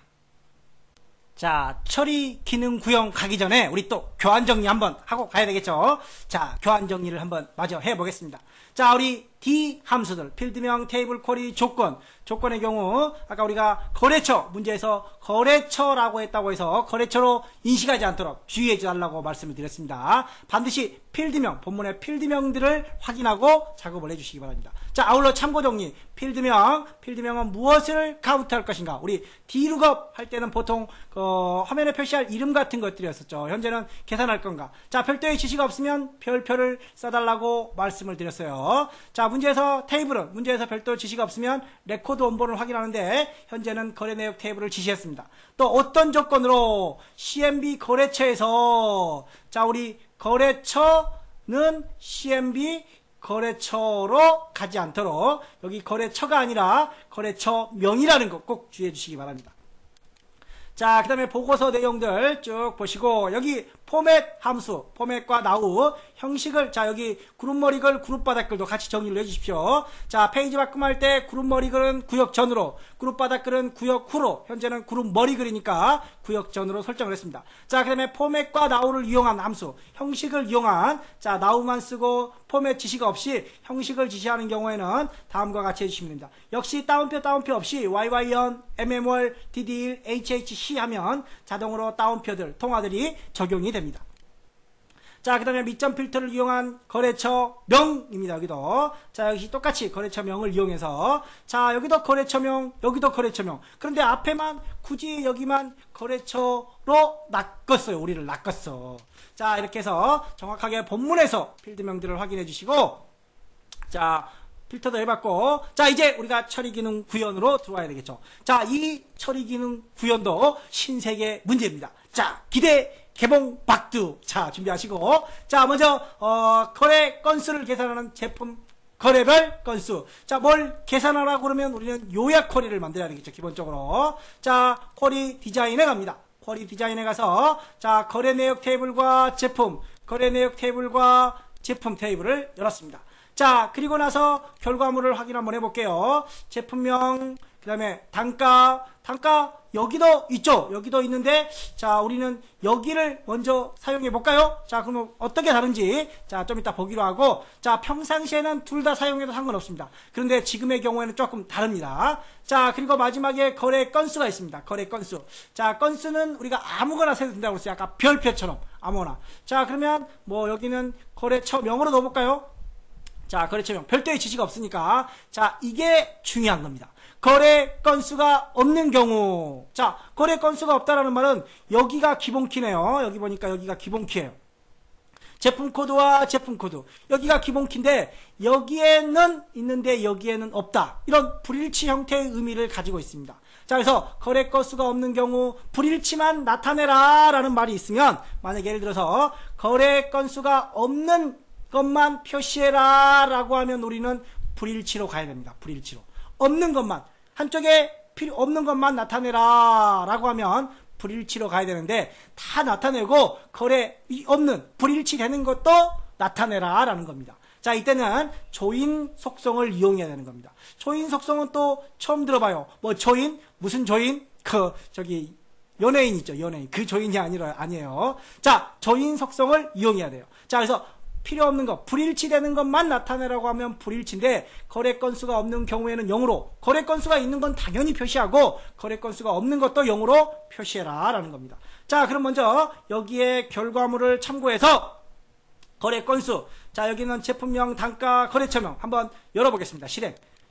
자, 처리 기능 구현 가기 전에 우리 또 교환 정리 한번 하고 가야 되겠죠. 자, 교환 정리를 한번 마저 해보겠습니다. 자, 우리 D 함수들, 필드명, 테이블, 쿼리, 조건의 경우 아까 우리가 거래처 문제에서 거래처라고 했다고 해서 거래처로 인식하지 않도록 주의해 달라고 말씀을 드렸습니다. 반드시 필드명, 본문의 필드명들을 확인하고 작업을 해주시기 바랍니다. 자, 아울러 참고 정리, 필드명은 무엇을 카운트할 것인가. 우리 D룩업 할 때는 보통 화면에 표시할 이름 같은 것들이었었죠. 현재는 계산할 건가. 자, 별도의 지시가 없으면 별표를 써달라고 말씀을 드렸어요. 자, 문제에서 테이블은 문제에서 별도 지시가 없으면 레코드 원본을 확인하는데 현재는 거래 내역 테이블을 지시했습니다. 또 어떤 조건으로 CMB 거래처에서 자, 우리 거래처는 CMB 거래처로 가지 않도록 여기 거래처가 아니라 거래처명이라는 거 꼭 주의해 주시기 바랍니다. 자, 그 다음에 보고서 내용들 쭉 보시고 여기 포맷 함수, 포맷과 나우 형식을 자, 여기 그룹 머리글, 그룹 바닥글도 같이 정리를 해주십시오. 자, 페이지 바꿈할 때 그룹 머리글은 구역 전으로, 그룹 바닥글은 구역 후로, 현재는 그룹 머리글이니까 구역 전으로 설정을 했습니다. 자, 그 다음에 포맷과 나우를 이용한 함수, 형식을 이용한 자, 나우만 쓰고 포맷 지시가 없이 형식을 지시하는 경우에는 다음과 같이 해주시면 됩니다. 역시 따옴표 없이 YYN, MM월, DD1, HHC 하면 자동으로 따옴표들, 통화들이 적용이 됩니다. 자, 그 다음에 밑점 필터를 이용한 거래처명입니다. 여기도. 자, 역시 똑같이 거래처명을 이용해서. 자, 여기도 거래처명, 여기도 거래처명. 그런데 앞에만 굳이 여기만 거래처로 낚았어요. 우리를 낚았어. 자, 이렇게 해서 정확하게 본문에서 필드명들을 확인해 주시고, 자, 필터도 해봤고, 자, 이제 우리가 처리기능 구현으로 들어와야 되겠죠. 자, 이 처리기능 구현도 신세계 문제입니다. 자, 기대 개봉 박두. 자, 준비하시고. 자, 먼저, 거래 건수를 계산하는 제품 거래별 건수. 자, 뭘 계산하라고 그러면 우리는 요약 쿼리를 만들어야 되겠죠, 기본적으로. 자, 쿼리 디자인에 갑니다. 쿼리 디자인에 가서, 자, 거래 내역 테이블과 제품, 거래 내역 테이블과 제품 테이블을 열었습니다. 자, 그리고 나서 결과물을 확인 한번 해볼게요. 제품명, 그 다음에 단가 여기도 있죠. 여기도 있는데, 자, 우리는 여기를 먼저 사용해 볼까요? 자, 그러면 어떻게 다른지, 자, 좀 이따 보기로 하고, 자, 평상시에는 둘 다 사용해도 상관없습니다. 그런데 지금의 경우에는 조금 다릅니다. 자, 그리고 마지막에 거래 건수가 있습니다. 거래 건수. 자, 건수는 우리가 아무거나 세도 된다고 했어요. 아까 별표처럼 아무거나. 자, 그러면 뭐 여기는 거래처명으로 넣어볼까요? 자, 거래처명. 별도의 지시가 없으니까. 자, 이게 중요한 겁니다. 거래 건수가 없는 경우. 자, 거래 건수가 없다라는 말은 여기가 기본키네요. 여기 보니까 여기가 기본키예요. 제품 코드와 제품 코드. 여기가 기본키인데 여기에는 있는데 여기에는 없다. 이런 불일치 형태의 의미를 가지고 있습니다. 자, 그래서 거래 건수가 없는 경우 불일치만 나타내라 라는 말이 있으면, 만약에 예를 들어서 거래 건수가 없는 것만 표시해라 라고 하면 우리는 불일치로 가야 됩니다. 불일치로. 없는 것만, 한쪽에 필요 없는 것만 나타내라 라고 하면 불일치로 가야 되는데, 다 나타내고 거래 없는, 불일치 되는 것도 나타내라 라는 겁니다. 자, 이때는 조인 속성을 이용해야 되는 겁니다. 조인 속성은 또 처음 들어봐요. 뭐 조인? 무슨 조인? 저기 연예인 있죠. 연예인. 그 조인이 아니에요. 자, 조인 속성을 이용해야 돼요. 자, 그래서 필요 없는 것, 불일치되는 것만 나타내라고 하면 불일치인데, 거래 건수가 없는 경우에는 0으로, 거래 건수가 있는 건 당연히 표시하고 거래 건수가 없는 것도 0으로 표시해라 라는 겁니다. 자, 그럼 먼저 여기에 결과물을 참고해서 거래 건수, 자, 여기는 제품명, 단가, 거래처명 한번 열어보겠습니다.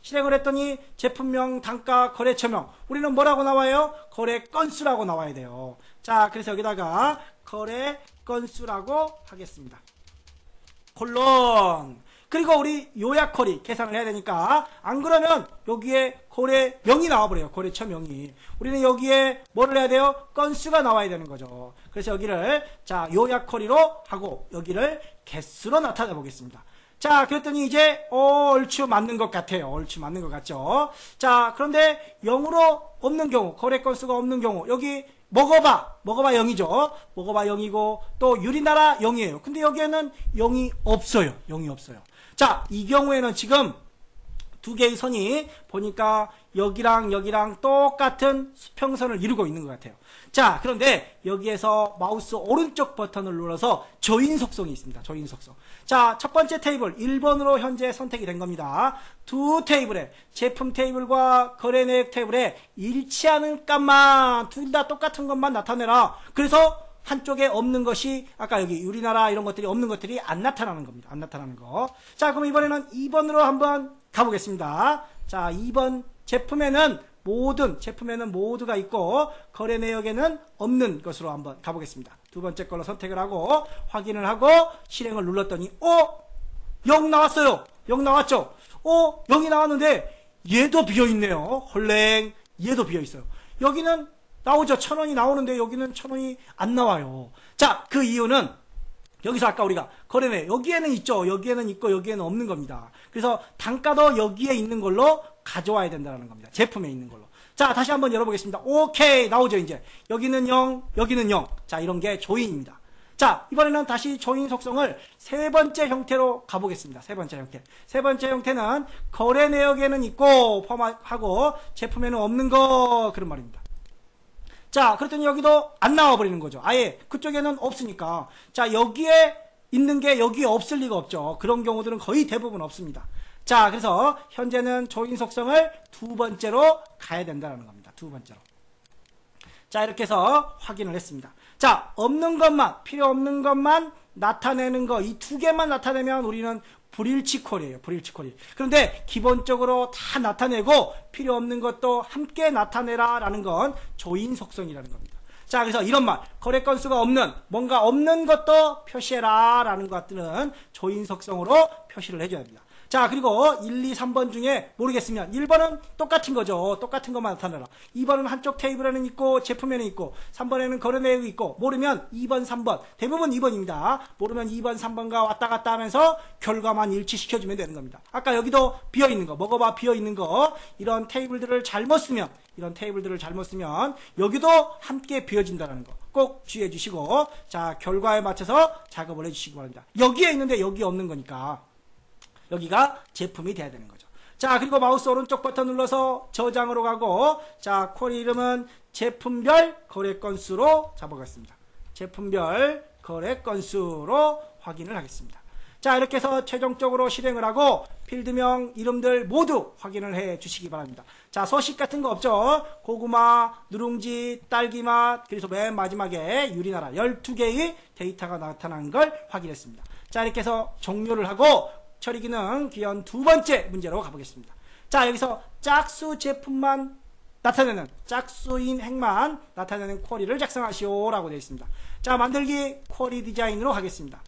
실행을 했더니 제품명, 단가, 거래처명, 우리는 뭐라고 나와요? 거래 건수라고 나와야 돼요. 자, 그래서 여기다가 거래 건수라고 하겠습니다. 콜론. 그리고 우리 요약 쿼리 계산을 해야 되니까, 안 그러면 여기에 거래명이 나와버려요. 거래처명이. 우리는 여기에 뭐를 해야 돼요? 건수가 나와야 되는 거죠. 그래서 여기를, 자, 요약 쿼리로 하고 여기를 개수로 나타내 보겠습니다. 자, 그랬더니 이제 얼추 맞는 것 같아요. 얼추 맞는 것 같죠. 자, 그런데 0으로 없는 경우, 거래 건수가 없는 경우, 여기 먹어봐 0이죠. 먹어봐 0이고 또 유리나라 0이에요. 근데 여기에는 0이 없어요. 0이 없어요. 자, 이 경우에는 지금 두 개의 선이 보니까 여기랑 여기랑 똑같은 수평선을 이루고 있는 것 같아요. 자, 그런데 여기에서 마우스 오른쪽 버튼을 눌러서 조인 속성이 있습니다. 조인 속성. 자, 첫 번째 테이블 1번으로 현재 선택이 된 겁니다. 두 테이블에, 제품 테이블과 거래 내역 테이블에 일치하는 값만, 둘 다 똑같은 것만 나타내라. 그래서 한쪽에 없는 것이, 아까 여기 유리나라 이런 것들이 없는 것들이 안 나타나는 겁니다. 안 나타나는 거. 자, 그럼 이번에는 2번으로 한번 가보겠습니다. 자, 2번 제품에는 모드가 있고 거래 내역에는 없는 것으로 한번 가보겠습니다. 두 번째 걸로 선택을 하고 확인을 하고 실행을 눌렀더니 0 나왔어요. 0 나왔죠. 0이 나왔는데 얘도 비어있네요. 헐랭, 얘도 비어있어요. 여기는 나오죠. 1,000원이 나오는데 여기는 1,000원이 안 나와요. 자, 그 이유는 여기서 아까 우리가 거래내 여기에는 있죠. 여기에는 있고 여기에는 없는 겁니다. 그래서 단가도 여기에 있는 걸로 가져와야 된다는 겁니다. 제품에 있는 걸로. 자, 다시 한번 열어보겠습니다. 오케이, 나오죠. 이제 여기는 0, 여기는 0. 자, 이런 게 조인입니다. 자, 이번에는 다시 조인 속성을 세 번째 형태로 가보겠습니다. 세 번째 형태. 세 번째 형태는 거래 내역에는 있고 포함하고 제품에는 없는 거, 그런 말입니다. 자, 그랬더니 여기도 안 나와버리는 거죠. 아예 그쪽에는 없으니까. 자, 여기에 있는 게 여기에 없을 리가 없죠. 그런 경우들은 거의 대부분 없습니다. 자, 그래서 현재는 조인 속성을 두 번째로 가야 된다는 겁니다. 두 번째로. 자, 이렇게 해서 확인을 했습니다. 자, 없는 것만, 필요 없는 것만 나타내는 거, 이 두 개만 나타내면 우리는 불일치 퀄이에요. 불일치 퀄이. 그런데 기본적으로 다 나타내고 필요 없는 것도 함께 나타내라 라는 건 조인 속성이라는 겁니다. 자, 그래서 이런 말, 거래 건수가 없는, 뭔가 없는 것도 표시해라 라는 것들은 조인 속성으로 표시를 해줘야 됩니다. 자, 그리고 1, 2, 3번 중에 모르겠으면 1번은 똑같은 거죠. 똑같은 것만 나타내라. 2번은 한쪽 테이블에는 있고 제품에는 있고 3번에는 거래 내역이 있고 모르면 2번, 3번. 대부분 2번입니다. 모르면 2번, 3번과 왔다 갔다 하면서 결과만 일치시켜주면 되는 겁니다. 아까 여기도 비어있는 거, 먹어봐 비어있는 거, 이런 테이블들을 잘못 쓰면 여기도 함께 비어진다는 거 꼭 주의해 주시고, 자, 결과에 맞춰서 작업을 해 주시기 바랍니다. 여기에 있는데 여기 없는 거니까 여기가 제품이 돼야 되는 거죠. 자, 그리고 마우스 오른쪽 버튼 눌러서 저장으로 가고, 자, 쿼리 이름은 제품별 거래 건수로 잡아가겠습니다. 제품별 거래 건수로 확인을 하겠습니다. 자, 이렇게 해서 최종적으로 실행을 하고 필드명 이름들 모두 확인을 해 주시기 바랍니다. 자, 서식 같은 거 없죠? 고구마, 누룽지, 딸기맛, 그래서 맨 마지막에 유리나라 12개의 데이터가 나타난 걸 확인했습니다. 자, 이렇게 해서 종료를 하고 처리 기능 귀한 두 번째 문제로 가보겠습니다. 자, 여기서 짝수 제품만 나타내는, 짝수인 행만 나타내는 쿼리를 작성하시오 라고 되어 있습니다. 자, 만들기 쿼리 디자인으로 하겠습니다.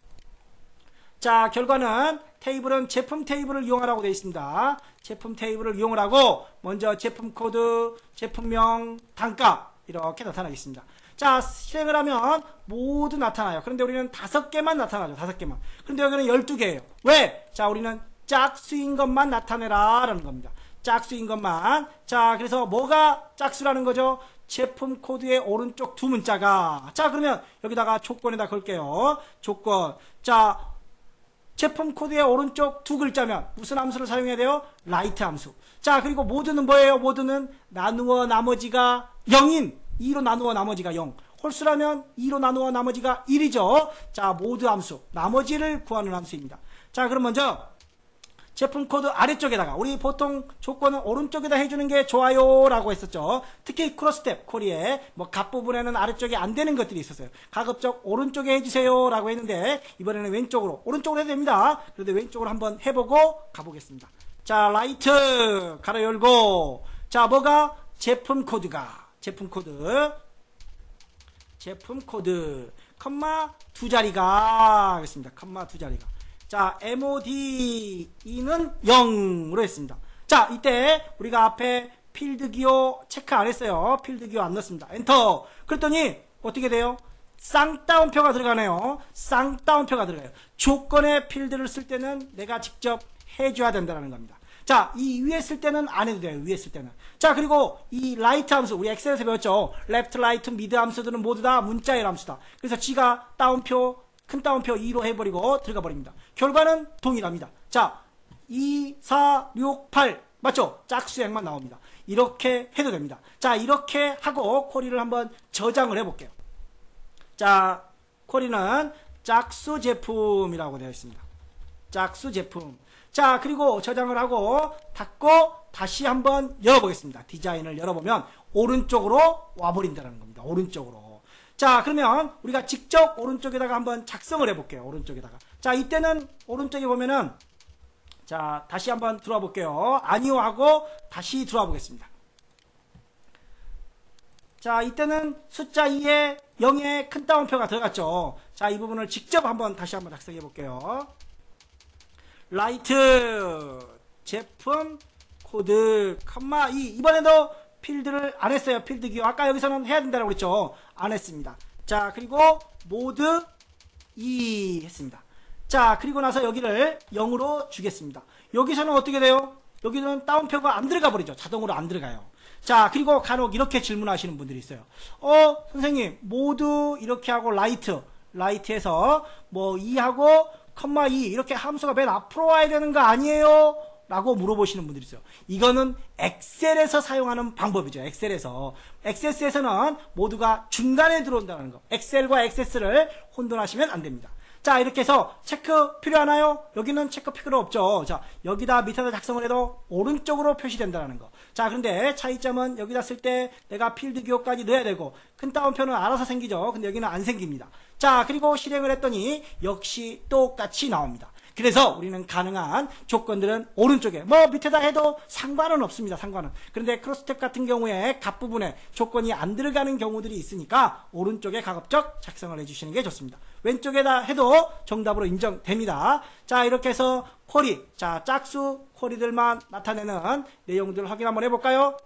자, 결과는 테이블은 제품 테이블을 이용하라고 되어 있습니다. 제품 테이블을 이용을 하고 먼저 제품 코드, 제품명, 단가 이렇게 나타나겠습니다. 자, 실행을 하면 모두 나타나요. 그런데 우리는 5개만 나타나죠. 5개만. 그런데 여기는 12개예요. 왜? 자, 우리는 짝수인 것만 나타내라 라는 겁니다. 짝수인 것만. 자, 그래서 뭐가 짝수라는 거죠? 제품 코드의 오른쪽 두 문자가. 자, 그러면 여기다가 조건에다 걸게요. 조건. 자, 제품 코드의 오른쪽 두 글자면 무슨 함수를 사용해야 돼요? 라이트 함수. 자, 그리고 모드는 뭐예요? 모드는 나누어 나머지가 0인 2로 나누어 나머지가 0. 홀수라면 2로 나누어 나머지가 1이죠. 자, 모드 함수. 나머지를 구하는 함수입니다. 자, 그럼 먼저 제품 코드 아래쪽에다가, 우리 보통 조건은 오른쪽에다 해주는 게 좋아요 라고 했었죠. 특히 크로스텝 쿼리에 뭐 값 부분에는 아래쪽에 안 되는 것들이 있었어요. 가급적 오른쪽에 해주세요 라고 했는데 이번에는 왼쪽으로, 오른쪽으로 해도 됩니다. 그런데 왼쪽으로 한번 해보고 가보겠습니다. 자, 라이트 가로 열고, 자, 뭐가? 제품 코드가, 제품 코드 컴마 두 자리가 하겠습니다. 컴마 두 자리가. 자, MODE는 0으로 했습니다. 자, 이때 우리가 앞에 필드 기호 체크 안 했어요. 필드 기호 안 넣었습니다. 엔터. 그랬더니 어떻게 돼요? 쌍따옴표가 들어가네요. 쌍따옴표가 들어가요. 조건의 필드를 쓸 때는 내가 직접 해줘야 된다는 겁니다. 자, 이 위에 쓸 때는 안 해도 돼요. 위에 쓸 때는. 자, 그리고 이 라이트 함수, 우리 엑셀에서 배웠죠. 레프트, 라이트, 미드 함수들은 모두 다 문자열 함수다. 그래서 G가 따옴표, 큰 따옴표 2로 해버리고 들어가 버립니다. 결과는 동일합니다. 자, 2, 4, 6, 8 맞죠? 짝수행만 나옵니다. 이렇게 해도 됩니다. 자, 이렇게 하고 쿼리를 한번 저장을 해볼게요. 자, 쿼리는 짝수 제품이라고 되어 있습니다. 짝수 제품. 자, 그리고 저장을 하고 닫고 다시 한번 열어보겠습니다. 디자인을 열어보면 오른쪽으로 와버린다는 겁니다. 오른쪽으로. 자, 그러면 우리가 직접 오른쪽에다가 한번 작성을 해볼게요. 오른쪽에다가. 자, 이때는 오른쪽에 보면은, 자, 다시 한번 들어와 볼게요. 아니요 하고 다시 들어와 보겠습니다. 자, 이때는 숫자 2에 0에 큰 따옴표가 들어갔죠. 자, 이 부분을 직접 다시 한번 작성해 볼게요. 라이트 제품 코드 컴마 2. 이번에도 필드를 안 했어요. 필드 기호. 아까 여기서는 해야 된다고 그랬죠. 안 했습니다. 자, 그리고 모드 2 했습니다. 자, 그리고 나서 여기를 0으로 주겠습니다. 여기서는 어떻게 돼요? 여기는 따옴표가 안 들어가 버리죠. 자동으로 안 들어가요. 자, 그리고 간혹 이렇게 질문하시는 분들이 있어요. 선생님, 모드 이렇게 하고 라이트에서 뭐 2하고 컴마 2 이렇게 함수가 맨 앞으로 와야 되는 거 아니에요? 라고 물어보시는 분들이 있어요. 이거는 엑셀에서 사용하는 방법이죠. 엑셀에서. 액세스에서는 모두가 중간에 들어온다는 거. 엑셀과 액세스를 혼돈하시면 안 됩니다. 자, 이렇게 해서 체크 필요하나요? 여기는 체크 필요 없죠. 자, 여기다 밑에다 작성을 해도 오른쪽으로 표시된다는 거. 자, 그런데 차이점은 여기다 쓸 때 내가 필드 기호까지 넣어야 되고 큰 따옴표는 알아서 생기죠. 근데 여기는 안 생깁니다. 자, 그리고 실행을 했더니 역시 똑같이 나옵니다. 그래서 우리는 가능한 조건들은 오른쪽에 뭐 밑에다 해도 상관은 없습니다. 상관은. 그런데 크로스탭 같은 경우에 각 부분에 조건이 안 들어가는 경우들이 있으니까 오른쪽에 가급적 작성을 해주시는 게 좋습니다. 왼쪽에다 해도 정답으로 인정됩니다. 자, 이렇게 해서 쿼리, 자, 짝수 쿼리들만 나타내는 내용들을 확인 한번 해볼까요?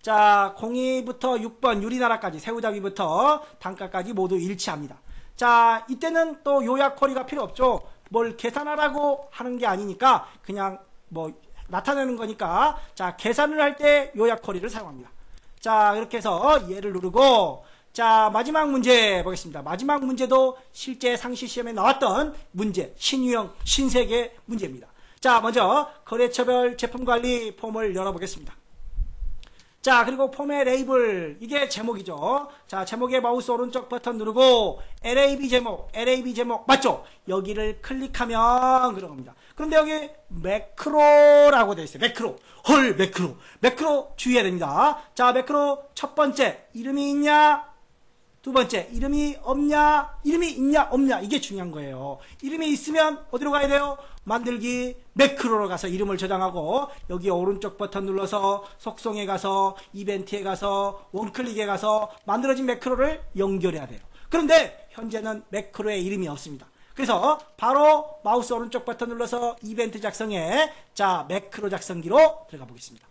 자, 02부터 6번 유리나라까지 새우잡이부터 단가까지 모두 일치합니다. 자, 이때는 또 요약 쿼리가 필요 없죠. 뭘 계산하라고 하는 게 아니니까 그냥 뭐 나타내는 거니까, 자, 계산을 할 때 요약 쿼리를 사용합니다. 자, 이렇게 해서 얘를 누르고, 자, 마지막 문제 보겠습니다. 마지막 문제도 실제 상시 시험에 나왔던 문제, 신유형 신세계 문제입니다. 자, 먼저 거래처별 제품관리 폼을 열어보겠습니다. 자, 그리고 폼의 레이블, 이게 제목이죠. 자, 제목에 마우스 오른쪽 버튼 누르고 LAB 제목 맞죠? 여기를 클릭하면 그런 겁니다. 그런데 여기 매크로라고 되어 있어요. 매크로. 헐, 매크로 주의해야 됩니다. 자, 매크로 첫 번째 이름이 있냐? 두 번째, 이름이 없냐? 이름이 있냐? 없냐? 이게 중요한 거예요. 이름이 있으면 어디로 가야 돼요? 만들기 매크로로 가서 이름을 저장하고, 여기 오른쪽 버튼 눌러서 속성에 가서 이벤트에 가서 원클릭에 가서 만들어진 매크로를 연결해야 돼요. 그런데 현재는 매크로에 이름이 없습니다. 그래서 바로 마우스 오른쪽 버튼 눌러서 이벤트 작성에, 자, 매크로 작성기로 들어가 보겠습니다.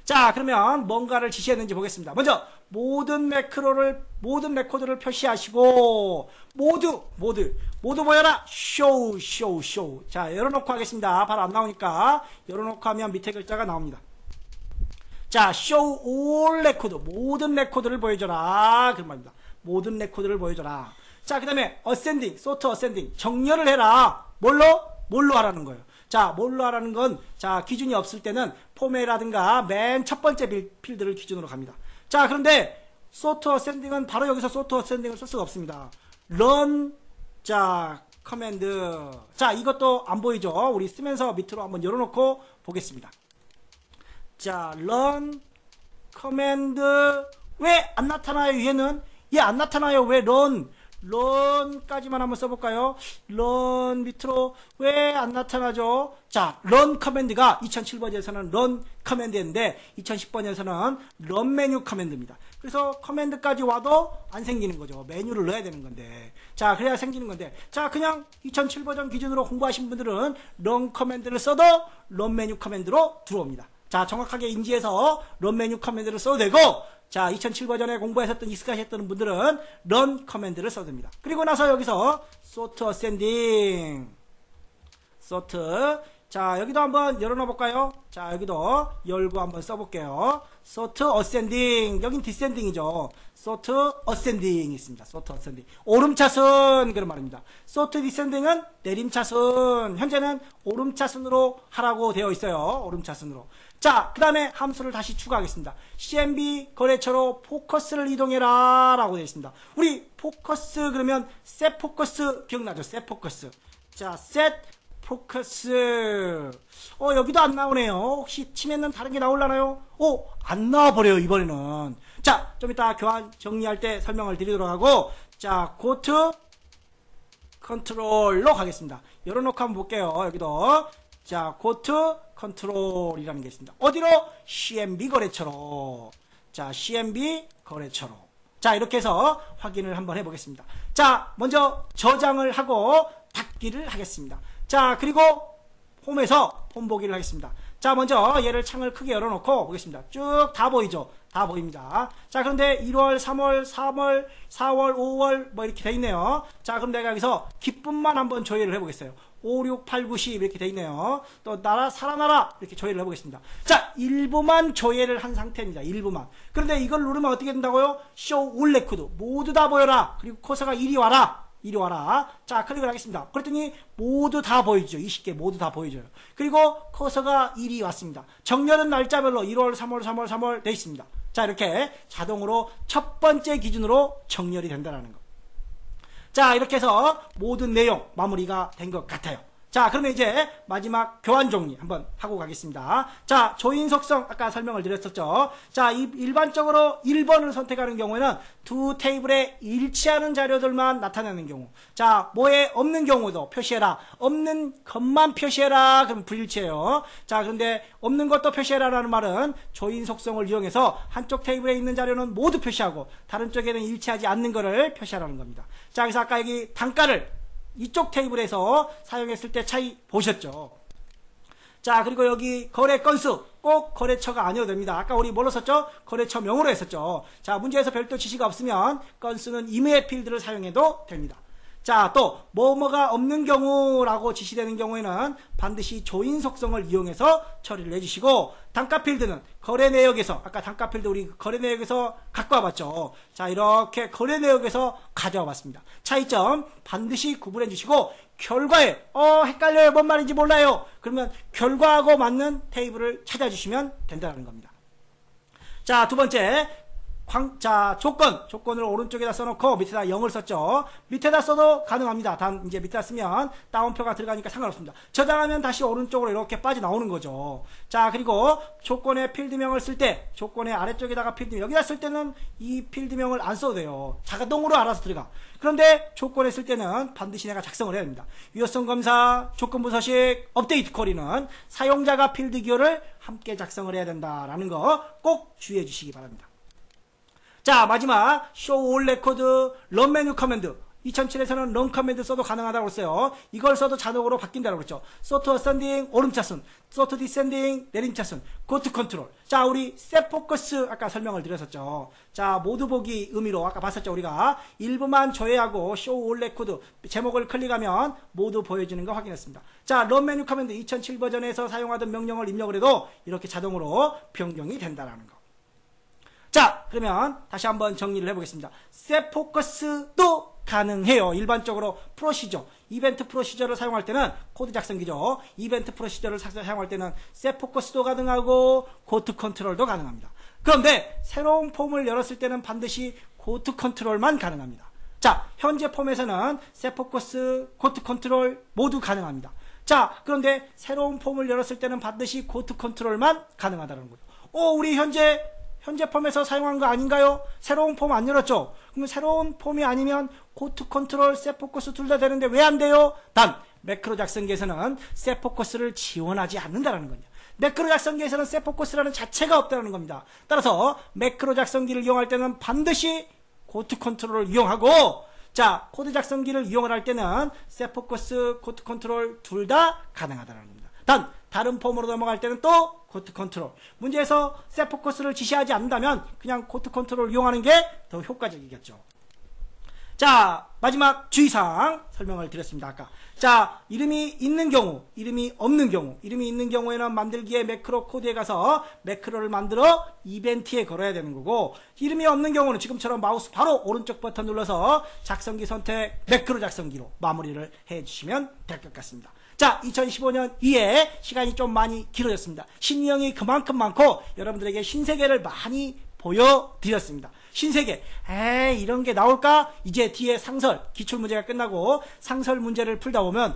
자, 그러면 뭔가를 지시했는지 보겠습니다. 먼저 모든 레코드를 표시하시고, 모두 보여라. 쇼. 자, 열어놓고 하겠습니다. 바로 안 나오니까 열어놓고 하면 밑에 글자가 나옵니다. 자, show all record, 모든 레코드를 보여줘라, 그런 말입니다. 모든 레코드를 보여줘라. 자, 그 다음에 ascending, sort ascending, 정렬을 해라. 뭘로 하라는 거예요. 자, 뭘로 하라는 건, 자, 기준이 없을 때는 폼에라든가 맨 첫 번째 필드를 기준으로 갑니다. 자, 그런데 sort ascending은 바로 여기서 sort ascending을 쓸 수가 없습니다. run, 자, 커맨드. 자, 이것도 안 보이죠? 우리 쓰면서 밑으로 한번 열어놓고 보겠습니다. 자, run, 커맨드. 왜 안 나타나요, 얘는? 얘 안 나타나요. 왜 런까지만 한번 써볼까요? 런 밑으로 왜 안 나타나죠? 자, 런 커맨드가 2007번에서는 런 커맨드인데 2010번에서는 런 메뉴 커맨드입니다. 그래서 커맨드까지 와도 안 생기는 거죠. 메뉴를 넣어야 되는 건데. 자, 그래야 생기는 건데. 자, 그냥 2007버전 기준으로 공부하신 분들은 런 커맨드를 써도 런 메뉴 커맨드로 들어옵니다. 자, 정확하게 인지해서 런 메뉴 커맨드를 써도 되고, 자, 2007버전에 공부하셨던 익숙하셨던 분들은 run 커맨드를 써줍니다. 그리고 나서 여기서 sort ascending, sort. 자, 여기도 한번 열어놔 볼까요? 자, 여기도 열고 한번 써볼게요. sort ascending, 여긴 descending이죠. sort ascending 있습니다. sort ascending. 오름차순, 그런 말입니다. sort descending은 내림차순. 현재는 오름차순으로 하라고 되어 있어요. 오름차순으로. 자, 그 다음에 함수를 다시 추가하겠습니다. CMB 거래처로 포커스를 이동해라 라고 되어 있습니다. 우리 포커스 그러면 set 포커스 기억나죠? set 포커스. 자, set 포커스. 여기도 안 나오네요. 혹시 치면은 다른 게 나올라나요? 안 나와버려요, 이번에는. 자, 좀 이따 교환 정리할 때 설명을 드리도록 하고, 자, go to control로 가겠습니다. 열어놓고 한번 볼게요. 여기도. 자, go to control이라는 게 있습니다. 어디로? CMB 거래처로. 자, CMB 거래처로. 자, 이렇게 해서 확인을 한번 해보겠습니다. 자, 먼저 저장을 하고 닫기를 하겠습니다. 자, 그리고 홈에서 홈 보기를 하겠습니다. 자, 먼저 얘를 창을 크게 열어놓고 보겠습니다. 쭉 다 보이죠? 다 보입니다. 자, 그런데 1월, 3월, 3월, 4월, 5월 뭐 이렇게 돼 있네요. 자, 그럼 내가 여기서 기쁨만 한번 조회를 해보겠어요. 5, 6, 8, 9, 10 이렇게 돼 있네요. 또 살아나라 이렇게 조회를 해보겠습니다. 자, 일부만 조회를 한 상태입니다. 일부만. 그런데 이걸 누르면 어떻게 된다고요? Show all record. 모두 다 보여라. 그리고 커서가 이리 와라. 이리 와라. 자, 클릭을 하겠습니다. 그랬더니 모두 다 보이죠. 20개 모두 다 보여줘요. 그리고 커서가 이리 왔습니다. 정렬은 날짜별로 1월, 3월 돼 있습니다. 자, 이렇게 자동으로 첫 번째 기준으로 정렬이 된다는 거. 자, 이렇게 해서 모든 내용 마무리가 된 것 같아요. 자, 그러면 이제 마지막 교환 정리 한번 하고 가겠습니다. 자, 조인 속성 아까 설명을 드렸었죠. 자, 일반적으로 1번을 선택하는 경우에는 두 테이블에 일치하는 자료들만 나타내는 경우. 자, 뭐에 없는 경우도 표시해라. 없는 것만 표시해라. 그러면 불일치해요. 자, 그런데 없는 것도 표시해라라는 말은 조인 속성을 이용해서 한쪽 테이블에 있는 자료는 모두 표시하고 다른 쪽에는 일치하지 않는 것을 표시하라는 겁니다. 자, 그래서 아까 여기 단가를 이쪽 테이블에서 사용했을 때 차이 보셨죠? 자, 그리고 여기 거래 건수 꼭 거래처가 아니어도 됩니다. 아까 우리 뭘로 썼죠? 거래처 명으로 했었죠. 자, 문제에서 별도 지시가 없으면 건수는 임의의 필드를 사용해도 됩니다. 자, 또 뭐뭐가 없는 경우라고 지시되는 경우에는 반드시 조인 속성을 이용해서 처리를 해주시고, 단가 필드는 거래 내역에서, 아까 단가 필드 우리 거래 내역에서 갖고 와봤죠. 자, 이렇게 거래 내역에서 가져와 봤습니다. 차이점 반드시 구분해 주시고, 결과에 헷갈려요, 뭔 말인지 몰라요, 그러면 결과하고 맞는 테이블을 찾아주시면 된다는 겁니다. 자, 두 번째, 자, 조건을 오른쪽에다 써놓고 밑에다 0을 썼죠. 밑에다 써도 가능합니다. 단 이제 밑에다 쓰면 다운표가 들어가니까 상관없습니다. 저장하면 다시 오른쪽으로 이렇게 빠져나오는 거죠. 자, 그리고 조건의 필드명을 쓸 때, 조건의 아래쪽에다가 필드명, 여기다 쓸 때는 이 필드명을 안 써도 돼요. 자동으로 알아서 들어가. 그런데 조건에 쓸 때는 반드시 내가 작성을 해야 됩니다. 유효성 검사, 조건부 서식, 업데이트 쿼리는 사용자가 필드 기호를 함께 작성을 해야 된다라는 거 꼭 주의해 주시기 바랍니다. 자, 마지막 show all record run menu 커맨드. 2007에서는 run 커맨드 써도 가능하다고 했어요. 이걸 써도 자동으로 바뀐다고 그랬죠. sort ascending 오름차순, sort descending 내림차순, go to control. 자, 우리 set focus 아까 설명을 드렸었죠. 자, 모두 보기 의미로 아까 봤었죠. 우리가 일부만 조회하고 show all record 제목을 클릭하면 모두 보여주는 거 확인했습니다. 자, run menu 커맨드 2007 버전에서 사용하던 명령을 입력을 해도 이렇게 자동으로 변경이 된다는 거. 자, 그러면 다시 한번 정리를 해보겠습니다. set focus도 가능해요. 일반적으로 프로시저, 이벤트 프로시저를 사용할 때는 코드 작성기죠. 이벤트 프로시저를 사용할 때는 set focus도 가능하고 go to control도 가능합니다. 그런데 새로운 폼을 열었을 때는 반드시 go to control만 가능합니다. 자, 현재 폼에서는 set focus, go to control 모두 가능합니다. 자, 그런데 새로운 폼을 열었을 때는 반드시 go to control만 가능하다는 거예요. 우리 현재 폼에서 사용한 거 아닌가요? 새로운 폼 안 열었죠? 그럼 새로운 폼이 아니면 go to control, set focus 둘 다 되는데 왜 안 돼요? 단, 매크로 작성기에서는 set focus를 지원하지 않는다는 겁니다. 매크로 작성기에서는 set focus라는 자체가 없다는 겁니다. 따라서 매크로 작성기를 이용할 때는 반드시 go to control을 이용하고, 자, 코드 작성기를 이용을 할 때는 set focus, go to control 둘 다 가능하다는 겁니다. 단, 다른 폼으로 넘어갈 때는 또 go to control. 문제에서 set focus를 지시하지 않는다면 그냥 go to control을 이용하는 게 더 효과적이겠죠. 자, 마지막 주의사항 설명을 드렸습니다. 아까. 자, 이름이 있는 경우, 이름이 없는 경우, 이름이 있는 경우에는 만들기에 매크로 코드에 가서 매크로를 만들어 이벤트에 걸어야 되는 거고, 이름이 없는 경우는 지금처럼 마우스 바로 오른쪽 버튼 눌러서 작성기 선택, 매크로 작성기로 마무리를 해주시면 될 것 같습니다. 자, 2015년 이에 시간이 좀 많이 길어졌습니다. 신유형이 그만큼 많고 여러분들에게 신세계를 많이 보여드렸습니다. 신세계, 이런 게 나올까? 이제 뒤에 상설, 기출문제가 끝나고 상설 문제를 풀다 보면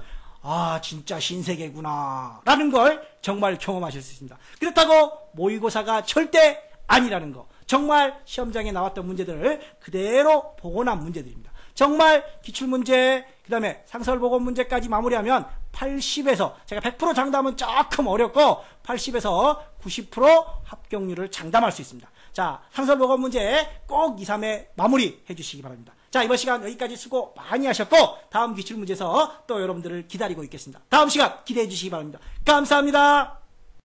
진짜 신세계구나 라는 걸 정말 경험하실 수 있습니다. 그렇다고 모의고사가 절대 아니라는 거, 정말 시험장에 나왔던 문제들을 그대로 복원한 문제들입니다. 정말 기출문제, 그 다음에 상설보건 문제까지 마무리하면 80에서, 제가 100% 장담은 조금 어렵고 80에서 90% 합격률을 장담할 수 있습니다. 자, 상설보건 문제 꼭 2, 3회 마무리 해주시기 바랍니다. 자, 이번 시간 여기까지 수고 많이 하셨고 다음 기출문제에서 또 여러분들을 기다리고 있겠습니다. 다음 시간 기대해 주시기 바랍니다. 감사합니다.